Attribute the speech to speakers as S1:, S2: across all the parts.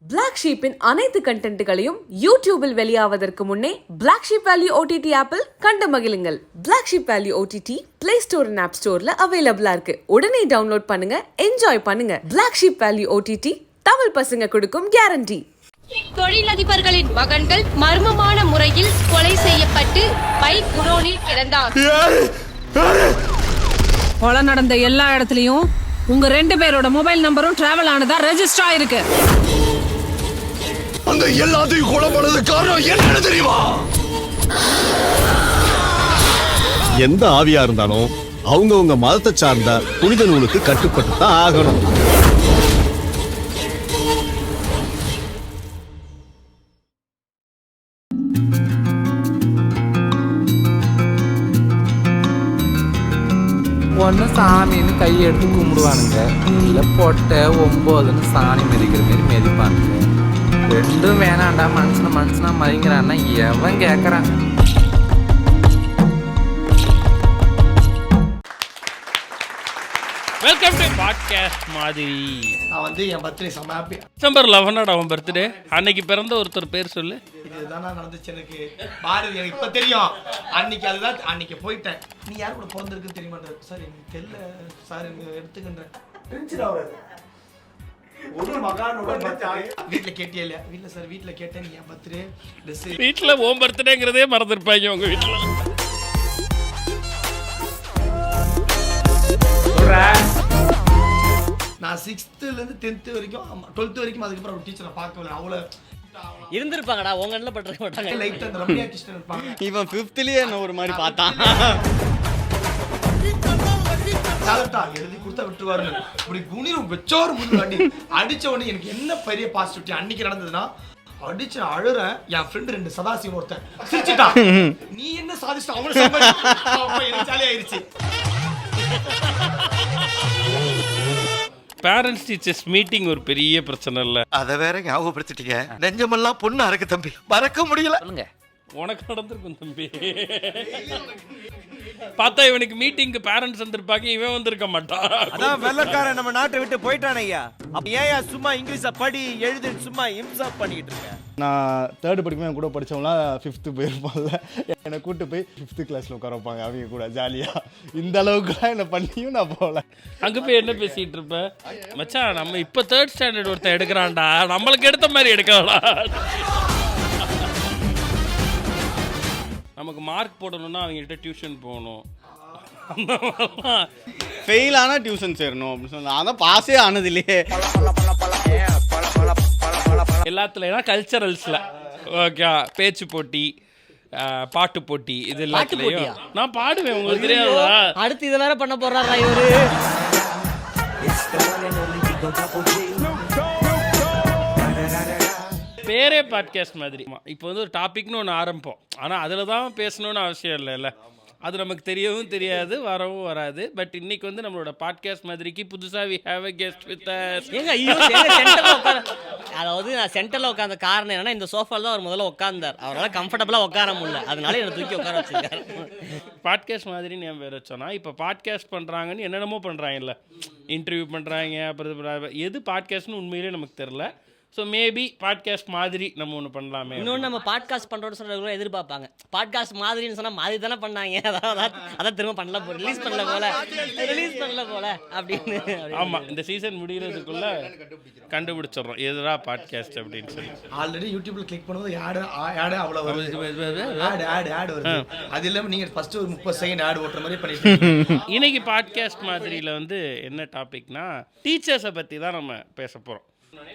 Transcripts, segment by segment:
S1: Black Sheep in அனைத்து கண்டென்ட்களையும் யூடியூபில் வெளியாவதற்கு முன்னே Black Sheep Value OTT ஆப்பில் கண்டு மகிழுங்கள். Black Sheep Value OTT Play Store and App Storeல அவைலபிளா இருக்கு. உடனே டவுன்லோட் பண்ணுங்க, என்ஜாய் பண்ணுங்க. Black Sheep Value OTT Tamil பசங்க கொடுக்கும் கேரண்டி.
S2: தொழிலதிபர்களின் மகன்கள் மர்மமான முறையில் கொலை செய்யப்பட்டு பைக் குடோனில் கிடந்தார்.
S3: கொலை நடந்த எல்லா இடத்துலயும் உங்க 2 பேரோட மொபைல் நம்பரும் டிராவல் ஆனதா ரெஜிஸ்டர் ஆயிருக்கு.
S4: அந்த எல்லாத்தையும் கொலை பண்ணது காரணம் என்னன்னு தெரியுமா? எந்த ஆவியா இருந்தாலும் அவங்கவங்க மதத்தை சார்ந்த புனித நூலுக்கு கட்டுப்பட்டு தான் ஆகணும்.
S5: ஒன்று சாமின்னு கையெடுத்து கும்பிடுவானுங்க, இல்லை பொட்டை 9ன்னு சாணி மிதிக்கிற மாரி மிதிப்பானுங்க. ரெண்டும் வேணாண்டா, மனுஷனா மதிங்கிறான்னா எவன் கேட்குறான்?
S6: வெல்கம் டு பாட்காஸ்ட் மாதிரி.
S7: நான் வந்து என் பர்த்டே செம்ம ஹாப்பி.
S6: டிசம்பர் 11 அவன் பர்த்டே. அன்னைக்கு பிறந்த ஒருத்தர் பேர் சொல்லு.
S7: இதுதான் நடந்துச்சு எனக்கு. பாரதி எனக்கு இப்போ தெரியும். அதுதான் அன்னைக்கு போயிட்டேன். நீ யார் கூட பிறந்திருக்குன்னு தெரிய மாட்டேன் சார். எனக்கு தெரியல சார், எடுத்துக்கின்றேன். ஒரு மகானோட வீட்டில் கேட்டியா இல்லையா? வீட்டில் சார், வீட்டில் கேட்டேன். நீ என் பர்த்டே ட்ரெஸ்
S6: வீட்டில் ஓம் பர்த்டேங்கிறதே மறந்துருப்பாங்க உங்க வீட்டில்.
S7: நான் 6th-லேருந்து 10th வரைக்கும் 12th வரைக்கும் அதுக்கப்புறம் ஒரு டீச்சரை பார்க்கல. அவ்வளோ
S8: இருந்திருப்பாங்கடா, உங்க கண்ணில் பட்டிருக்க மாட்டாங்க.
S7: லைட் அந்த ரம்யா கிருஷ்ணன் இருப்பாங்க.
S8: இவன் 5th-லயே என்ன ஒரு மாதிரி பார்த்தான்.
S7: எழுதி கொடுத்தா விட்டுருவாரு. இப்படி குனிரும் வச்சோரு முன்னாடி அடிச்ச உடனே எனக்கு என்ன பெரிய பாசிட்டிவிட்டி அன்னைக்கு நடந்ததுன்னா, அடிச்சு அழுறேன். என் ஃப்ரெண்டு 2 சதாசிவம் ஒருத்தன் சிரிச்சிட்டான். நீ என்ன சாதிச்சிட்ட அவனை ஜாலி ஆயிடுச்சு.
S6: பேரண்ட்ஸ் டீச்சர்ஸ் மீட்டிங் ஒரு பெரிய பிரச்சனை இல்லை.
S4: அதை வேற ஞாபகப்படுத்திட்டீங்க. நெஞ்சமெல்லாம் பொண்ணு அறக்கு தம்பி, மறக்க முடியல.
S8: சொல்லுங்க,
S6: உனக்கு நடந்திருக்கும் தம்பி. பார்த்தா இவனுக்கு மீட்டிங்க்கு பேரண்ட்ஸ் வந்திருப்பாங்க, இவன் வந்திருக்க மாட்டான்.
S9: அதான் வெள்ளக்காரன் நம்ம நாட்டை விட்டு போயிட்டான் ஐயா. அப்ப ஏன் சும்மா இங்கிலீஷ படி எழுது சும்மா இம்சா பண்ணிட்டு இருக்கேன்?
S10: நான் 3rd படிக்கும்போது என் கூட படித்தவங்களாம் 5th போயிருப்பாங்கல்ல, என்னை கூப்பிட்டு போய் 5th கிளாஸில் உட்கார வைப்பாங்க அவங்க கூட ஜாலியாக. இந்த அளவுக்குலாம் என்னை பண்ணியும் நான் போகல.
S6: அங்கே போய் என்ன பேசிகிட்டு இருப்பேன்? மச்சான் நம்ம இப்போ 3rd ஸ்டாண்டர்ட் ஒருத்தன் எடுக்கிறான்டா, நம்மளுக்கு எடுத்த மாதிரி எடுக்கலடா. நமக்கு மார்க் போடணும்னா அவங்ககிட்ட டியூஷன் போகணும்.
S8: ஃபெயில் ஆனால் டியூஷன் சேரணும் அப்படின்னு சொன்னா, அதான் பாஸே ஆனது இல்லையே.
S6: எல்லாத்துலனா கல்ச்சரல்ஸில் ஓகே, பேச்சு போட்டி, பாட்டு போட்டி, இது எல்லாத்துலேயும் நான் பாடுவேன். உங்களுக்கு தெரியாதா?
S8: அடுத்து இதை வேற பண்ண போறாரா இவரு?
S6: பேரே பாட்காஸ்ட் மாதிரி. இப்போ வந்து ஒரு டாபிக்னு ஒன்று ஆரம்பிப்போம், ஆனால் அதில் தான் பேசணும்னு அவசியம் இல்லைல்ல. அது நமக்கு தெரியவும் தெரியாது, வரவும் வராது. பட் இன்னைக்கு வந்து நம்மளோட பாட்காஸ்ட் மாதிரிக்கு புதுசாக we have a guest with us.
S8: ஏங்க ஐயோ, சென்டர்ல உட்கார, அதாவது நான் சென்டர்ல உட்கார்ந்த காரணம் என்னன்னா, இந்த சோஃபால தான் அவர் முதல்ல உட்கார்ந்தார். அவரால் கம்ஃபர்டபுளா உட்கார முடியல, அதனால என்னை தூக்கி உட்கார வச்சிருக்காரு.
S6: பாட்காஸ்ட் மாதிரின்னு என் பேர் வச்சோன்னா, இப்போ பாட்காஸ்ட் பண்ணுறாங்கன்னு என்னென்னமோ பண்ணுறாங்கல்ல, இன்டர்வியூ பண்ணுறாங்க, அப்புறம் எது பாட்காஸ்ட்னு உண்மையிலே நமக்கு தெரில. ஸோ மேபி பாட்காஸ்ட் மாதிரி நம்ம ஒன்று பண்ணலாமே.
S8: இன்னொன்று, நம்ம பாட்காஸ்ட் பண்ணுறோன்னு சொல்ல எதிர்பார்ப்பாங்க. பாட்காஸ்ட் மாதிரின்னு சொன்னால் மாதிரி தானே பண்ணாங்க, அதான் திரும்ப பண்ணல போல, ரிலீஸ் பண்ணல போல அப்படின்னு.
S6: ஆமாம், இந்த சீசன் முடிகிறதுக்குள்ள கண்டுபிடிச்சிடுறோம் எதுரா பாட்காஸ்ட் அப்படின்னு சொல்லி.
S7: ஆல்ரெடி யூடியூப்ல கிளிக் பண்ணும்போது ஆடு அவ்வளோ வருது. அது இல்லாமல் நீங்கள் ஃபர்ஸ்ட் ஒரு 30 செகண்ட் ஆடு ஓட்டுற மாதிரி பண்ணிட்டு.
S6: இன்னைக்கு பாட்காஸ்ட் மாதிரியில் வந்து என்ன டாபிக்னா, டீச்சர்ஸை பற்றி தான் நம்ம பேச போகிறோம்.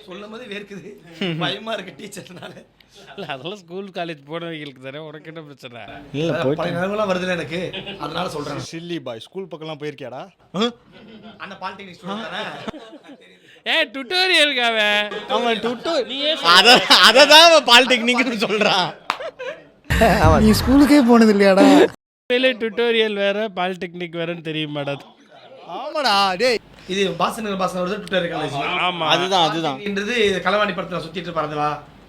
S7: சொல்லும் போது வேர்க்குது, பயமா இருக்கு டீச்சர்னால.
S6: இல்லை, அதெல்லாம் ஸ்கூல் காலேஜ் போனவங்களுக்கு தானே, உனக்கு என்ன பிரச்சனை?
S10: இல்லை
S7: பழைய நிலமெல்லாம் வருதுல எனக்கு, அதனால சொல்கிறேன்.
S10: சில்லி பாய், ஸ்கூல் பக்கம்லாம் போயிருக்கியாடா?
S7: அண்ணா பாலிடெக்னிக் ஸ்டூடெண்ட் தானே.
S6: டுட்டோரியலுக்காக
S8: அவன் அதை தான் அவன் பாலிடெக்னிக்னு சொல்கிறான்.
S10: நீ ஸ்கூலுக்கே போனது இல்லையாடா?
S6: டுட்டோரியல் வேற, பாலிடெக்னிக் வேறன்னு தெரியுமாடா?
S10: ஆமாடா டேய்.
S7: இது பாசனர் ட்விட்டர் காலேஜ்.
S6: ஆமா,
S7: அதுதான்ன்றது களவாணி படத்துல சுத்திட்டு இருப்பாருவா.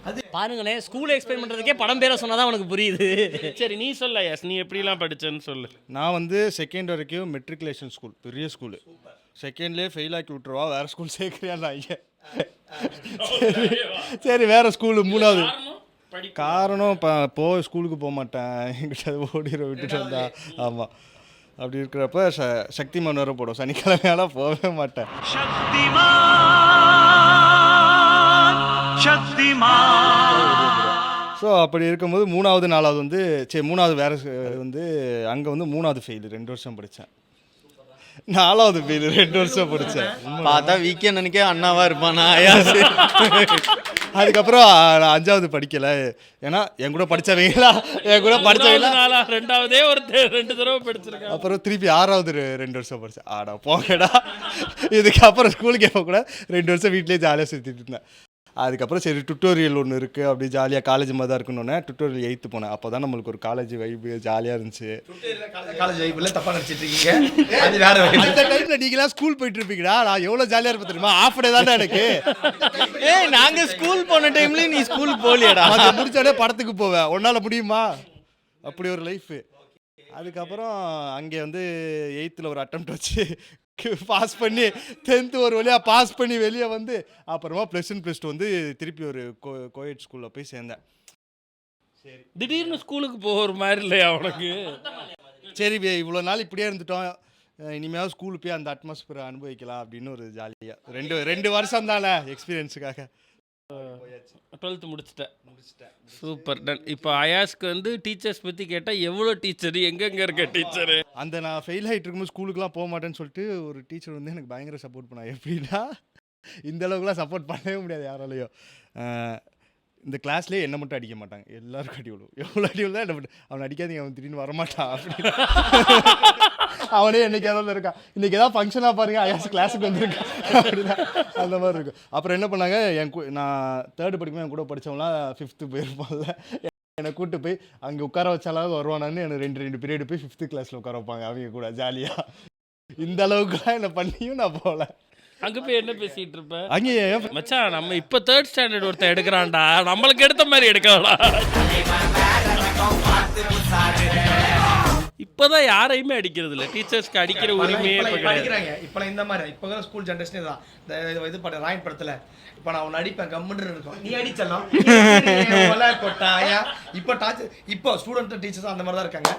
S7: அது
S8: பாருங்களேன், ஸ்கூல் எக்ஸ்பிளைன் பண்றதுக்கே படம் பேரை சொன்னாதான் உனக்கு புரியுது.
S6: சரி, நீ சொல்ல எஸ், நீ எப்படிலாம் படிச்சேன்னு சொல்லு.
S10: நான் வந்து 2nd வரைக்கும் மெட்ரிகுலேஷன் ஸ்கூல், பெரிய ஸ்கூலு. 2ndலேயே ஃபெயில் ஆக்கி விட்டுருவா, வேறு ஸ்கூல் சேர்க்குறியா? ஐயா சரி வேற ஸ்கூலு 3வது காரணம் ஸ்கூலுக்கு போக மாட்டேன், எங்கிட்ட ஓடிட விட்டுட்டு வந்தா. ஆமாம், அப்படி இருக்கிறப்ப சக்திமான் வர போடும், சனிக்கிழமையால போகவே மாட்டேன். ஸோ அப்படி இருக்கும்போது 3வது 4வது வந்து 3வது வேற வந்து அங்கே வந்து 3வது ஃபெயிலு 2 வருஷம் படித்தேன். 4வது ஃபெயிலு 2 வருஷம் படித்தேன்.
S9: பார்த்தா வீக்கெண்டனுக்கே அண்ணாவா இருப்பானா?
S10: அதுக்கப்புறம் நான் 5வது படிக்கலை, ஏன்னா என் கூட படித்தவங்களா
S6: 2வதே ஒரு 2 தடவை படிச்சிருக்கேன்.
S10: அப்புறம் திருப்பி 6வது 2 வருஷம் படித்தேன். ஆடா போங்கடா, இதுக்கப்புறம் ஸ்கூலுக்கு போக கூட 2 வருஷம் வீட்டிலேயே ஜாலியாக சுற்றிட்டு இருந்தேன். அதுக்கப்புறம் சரி டுட்டோரியல் ஒன்று இருக்குது, அப்படி ஜாலியாக காலேஜ் மாதிரி தான் இருக்கணுன்னே டுட்டோரியல் 8th போனேன். அப்போ தான் நம்மளுக்கு ஒரு காலேஜ் வைப்பு ஜாலியாக இருந்துச்சு.
S7: காலேஜ் வைப்பில் தப்பாக நினச்சிட்டு இருக்கீங்க, அது வேற
S10: அந்த டைமில் நீங்களாம் ஸ்கூல் போயிட்டு இருப்பீங்கடா, நான் எவ்வளோ ஜாலியாக இருப்பேன் தெரியுமா? ஆஃப் டே தானே எனக்கு.
S9: நாங்கள் ஸ்கூல் போன டைம்லேயும் நீ ஸ்கூல் போகலையாடா?
S10: அது முடிச்சாலே படத்துக்கு போவேன், உன்னால் முடியுமா? அப்படி ஒரு லைஃபு. அதுக்கப்புறம் அங்கே வந்து 8th ஒரு அட்டெம்ப்ட் வச்சு பாஸ் பண்ணி 10th ஒரு வழியாக பாஸ் பண்ணி வெளியே வந்து அப்புறமா +1 +2 வந்து திருப்பி ஒரு கோயட் ஸ்கூலில் போய் சேர்ந்தேன்.
S6: திடீர்னு ஸ்கூலுக்கு போகிற மாதிரி இல்லையா உனக்கு?
S10: சரி இவ்வளோ நாள் இப்படியே இருந்துட்டோம், இனிமேல் ஸ்கூலு போய் அந்த அட்மாஸ்பியரை அனுபவிக்கலாம் அப்படின்னு ஒரு ஜாலியாக 2 வருஷம் தானே எக்ஸ்பீரியன்ஸுக்காக
S6: 12th முடிச்சிட்டேன். Super done. இப்போ அயாஸ்க்கு வந்து டீச்சர்ஸ் பற்றி கேட்டால் எவ்வளோ டீச்சரு, எங்கெங்கே இருக்க டீச்சரு?
S10: அந்த நான் ஃபெயில் ஆகிட்டு இருக்கும்போது ஸ்கூலுக்குலாம் போக மாட்டேன்னு சொல்லிட்டு ஒரு டீச்சர் வந்து எனக்கு பயங்கர சப்போர்ட் பண்ணாங்க. எப்படின்னா இந்த அளவுக்குலாம் சப்போர்ட் பண்ணவே முடியாது யாராலையும். இந்த கிளாஸ்லேயே என்ன மட்டும் அடிக்க மாட்டாங்க, எல்லாருக்கும் அடி விழுவும். எவ்வளோ அடி விழுதா என்ன மட்டும் அவன் அடிக்காதீங்க, அவன் திடீர்னு வரமாட்டான் அப்படின்னு. அவனே என்னைக்காவது இருக்கான், இன்றைக்கி ஏதாவது ஃபங்க்ஷனாக பாருங்க ஐயாஸ் கிளாஸுக்கு வந்துருக்கான் அப்படின்னா அந்த மாதிரி இருக்கும். அப்புறம் என்ன பண்ணாங்க, நான் 3rd படிக்கும்போது என் கூட படித்தவங்களாம் 5th போயிருப்பான்ல, என்னை கூப்பிட்டு போய் அங்கே உட்கார வச்சாலாவது வருவானான்னு எனக்கு 2 பீரியடு போய் 5th கிளாஸில் உட்கார வைப்பாங்க அவங்க கூட ஜாலியாக. இந்த அளவுக்குலாம் என்னை பண்ணியும் நான் போகல.
S6: அங்கே போய் என்ன பேசிகிட்டு இருப்பேன்?
S10: அங்கே
S6: மச்சான் நம்ம இப்போ 3rd ஸ்டாண்டர்ட் ஒருத்தன் எடுக்கிறான்டா, நம்மளுக்கு எடுத்த மாதிரி எடுக்கலாம். இப்போதான் யாரையுமே அடிக்கிறது இல்லை, டீச்சர்ஸ்க்கு அடிக்கிற உரிமையே
S7: அடிக்கிறாங்க. இப்போ இந்த மாதிரி இப்போ ஸ்கூல் ஜென்ரேஷனே தான். இது பட ராயன் படத்தில் இப்போ நான் உன்னை அடிப்பேன் கம்முன்னு இருக்கும், நீ அடிச்சலாம் கொட்டாயா. இப்போ இப்போ ஸ்டூடெண்ட் டீச்சர்ஸ் அந்த மாதிரி தான் இருக்காங்க.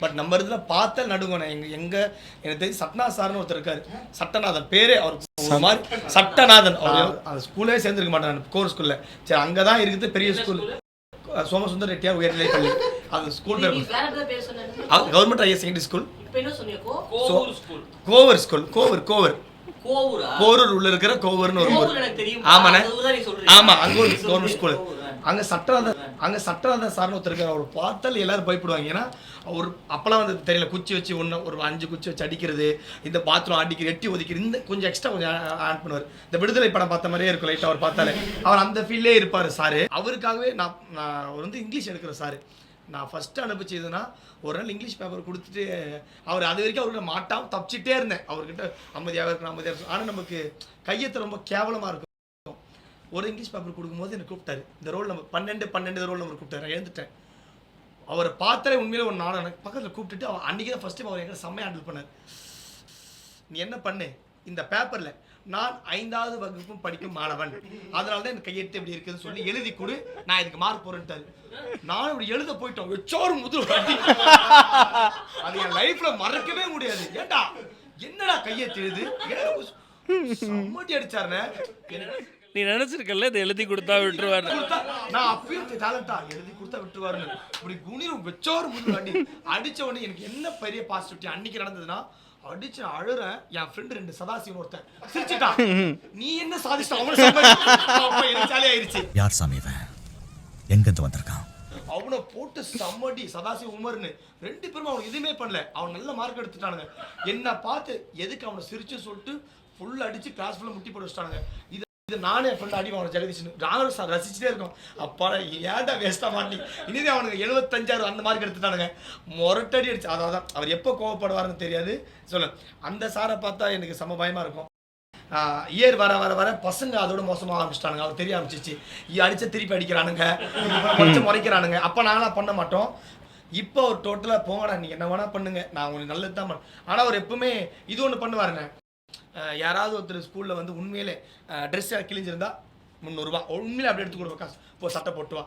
S7: பட் நம்ம இதில் பார்த்த நடுங்கணும். எங்க எனக்கு தெரிஞ்சு சட்னா சார்னு ஒருத்தர் இருக்காரு, சட்டநாதன் பேரே அவர் மாதிரி சட்டநாதன். அவர் அந்த ஸ்கூலே சேர்ந்துருக்க மாட்டேன் கோர் ஸ்கூலில். சரி அங்கே தான் இருக்குது பெரிய ஸ்கூல், சோமசுந்தர் ரெட்டியார் உயர்நிலை பள்ளி. அந்த school government higher secondary school, Kovur school. Kovur உள்ள இருக்கிற கோவூர்னு ஒரு ஊர். ஆமாண்ணே, ஆமா அங்க ஒரு கவர்மெண்ட் ஸ்கூல். அங்க சட்டநாதன் சார்னு ஒருத்தர் இருக்காரு. அவர் பார்த்தால் எல்லாரும் பயப்படுவாங்க. ஏன்னா அவர் அப்பெல்லாம் வந்து தெரியல, குச்சி வச்சு ஒரு 5 குச்சி வச்சு அடிக்கிறது, இந்த பாத்ரூம் அடிக்கிறது, எட்டி ஒதுக்கிறது, இந்த கொஞ்சம் எக்ஸ்ட்ரா கொஞ்சம் ஆட் பண்ணுவார். இந்த விடுதலை படம் பார்த்த மாதிரியே இருக்கும் லைட்டாக அவர் பார்த்தாலே. அவர் அந்த ஃபீல்ட்லேயே இருப்பார் சாரு. அவருக்காகவே நான் வந்து இங்கிலீஷ் எடுக்கிற சாரு. நான் ஃபஸ்ட்டு அனுப்பிச்சதுன்னா ஒரு நாள் இங்கிலீஷ் பேப்பர் கொடுத்துட்டு அவர் அது வரைக்கும் அவர்கிட்ட மாட்டாமல் தப்பிச்சிட்டே இருந்தேன். அவர்கிட்ட அமைதியாக இருக்கணும். ஆனால் நமக்கு கையெழுத்து ரொம்ப கேவலமாக இருக்கும். ஒரு இங்கிலீஷ் பேப்பர் கொடுக்கும்போது என்னை கூப்பிட்டாரு, இந்த ரோல் நம்பர் 12 ரோல் நம்பர் கூப்பிட்டாரு. நான் எழுந்துட்டேன். அவரை பார்த்தாலே உண்மையிலே ஒரு நாள் எனக்கு பக்கத்தில் கூப்பிட்டுட்டு அவர் அன்றைக்கி தான் ஃபஸ்ட் டைம் அவர் எங்களை செம்மையாக ஹேண்டில் பண்ணார். நீ என்ன பண்ணு, இந்த பேப்பரில் நான் 5வது வகுப்பும் படிக்கும் மாணவன், அதனால தான் எனக்கு கையெழுத்து எப்படி இருக்குதுன்னு சொல்லி எழுதி கொடு, நான் இதுக்கு மார்க் போறேன்ட்டாரு. நான் இப்படி எழுத போயிட்டோம், வச்சோரு முதல் வாட்டி. அது என் லைஃப்ல மறக்கவே முடியாது. ஏண்டா என்னடா கையெழுத்து எழுது சம்மட்டி அடிச்சாருன்னு
S6: நீ நினைச்சிருக்கல, இதை எழுதி கொடுத்தா விட்டுருவாரு.
S7: நான் அப்பயும் டேலண்டா எழுதி கொடுத்தா விட்டுருவாருன்னு இப்படி குனிரும் வச்சோரு முதல் வாட்டி அடிச்ச உடனே எனக்கு என்ன பெரிய பாசிட்டிவிட்டி அன்னைக்கு நடந்ததுன்னா, அடிச்சு அழுறேன். என் ஃப்ரெண்டு 2 சதாசிவன் ஒருத்தன் சிரிச்சுட்டான், நீ என்ன சாதிச்சிட்ட அவனை ஜாலி ஆயிடுச்சு.
S11: யார் சாமி இவன், எங்கிருந்து வந்திருக்கான்?
S7: அவனை போட்டு சம்மடி சதாசிவ உமர்னு 2 பேரும் அவனுக்கு எதுவுமே பண்ணல. அவன் நல்ல மார்க் எடுத்துட்டானுங்க. என்ன பார்த்து எதுக்கு அவனை சிரிச்சு சொல்லிட்டு ஃபுல் அடிச்சு கிளாஸ் ஃபுல்லாக முட்டி போட்டு வச்சுட்டானுங்க. இது நானே ஃப்ரெண்ட் அடி அவனை ஜெகதீஷன் நானும் சார் ரசிச்சுட்டே இருக்கோம். அப்பா ஏன்டா வேஸ்ட்டாக மாட்டி இனிதே அவனுக்கு 75 அந்த மார்க் எடுத்துட்டானுங்க. மொரட்டடி அடிச்சு. அதான் அவர் எப்போ கோவப்படுவார்னு தெரியாது. சொல்ல அந்த சாரை பார்த்தா எனக்கு செம்ம பயமாக இருக்கும். இயர் வர வர வர பசங்க அதோட மோசமாக ஆரம்பிச்சிட்டானுங்க. அவர் தெரிய ஆரம்பிச்சிச்சு, அடிச்சா திருப்பி அடிக்கிறானுங்க, கொஞ்சம் முறைக்கிறானுங்க. அப்போ நாங்களாம் பண்ண மாட்டோம். இப்போ ஒரு டோட்டலாக போங்கடா, நீங்கள் என்ன வேணா பண்ணுங்க, நான் உங்களுக்கு நல்லது தான் பண்ணேன். ஆனால் அவர் எப்பவுமே இது ஒன்று பண்ணுவாருங்க. யாராவது ஒருத்தர் ஸ்கூலில் வந்து உண்மையிலே ட்ரெஸ் கிழிஞ்சிருந்தா 300 உண்மையில அப்படி எடுத்து கொடுப்போம் காசு போ சட்டை போட்டு வா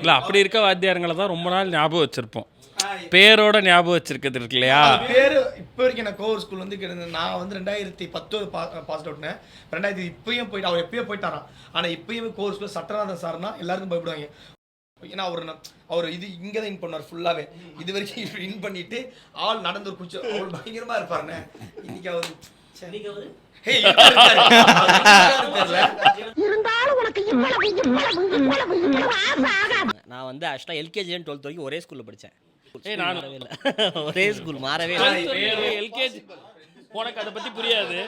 S6: இல்லை அப்படி இருக்க வாத்தியாரங்களை தான் ரொம்ப நாள் ஞாபகம் வச்சுருப்போம். பேரோட ஞாபகம் வச்சிருக்கிறது இருக்கு இல்லையா?
S7: பேர் இப்போ வரைக்கும் எனக்கு கோர் ஸ்கூல் வந்து நான் வந்து 2010 பாஸ் அவுட்னேன். 2000 இப்பயும் போயிட்டு அவர் எப்பயும் போயிட்டாராம். ஆனால் இப்பயும் கோர் ஸ்கூல் சட்டநாதன் சார்னா எல்லாருக்கும் பயப்படுவாங்க. ஏன்னா அவர் இது இங்கே தான் இன் பண்ணார் ஃபுல்லாகவே. இது வரைக்கும் இன் பண்ணிட்டு ஆள் நடந்து ஒரு குச்சி அவர் பயங்கரமாக இருப்பாருண்ணே. இன்னைக்கு அவர்
S8: நான் வந்து ஆக்சுவலாக எல்கேஜி 12th வரைக்கும் ஒரே ஸ்கூலில் படித்தேன்.
S6: நானும்
S8: இல்லை ஒரே ஸ்கூல் மாறவே இல்லை.
S6: எல்கேஜி உனக்கு அதை பற்றி புரியாது,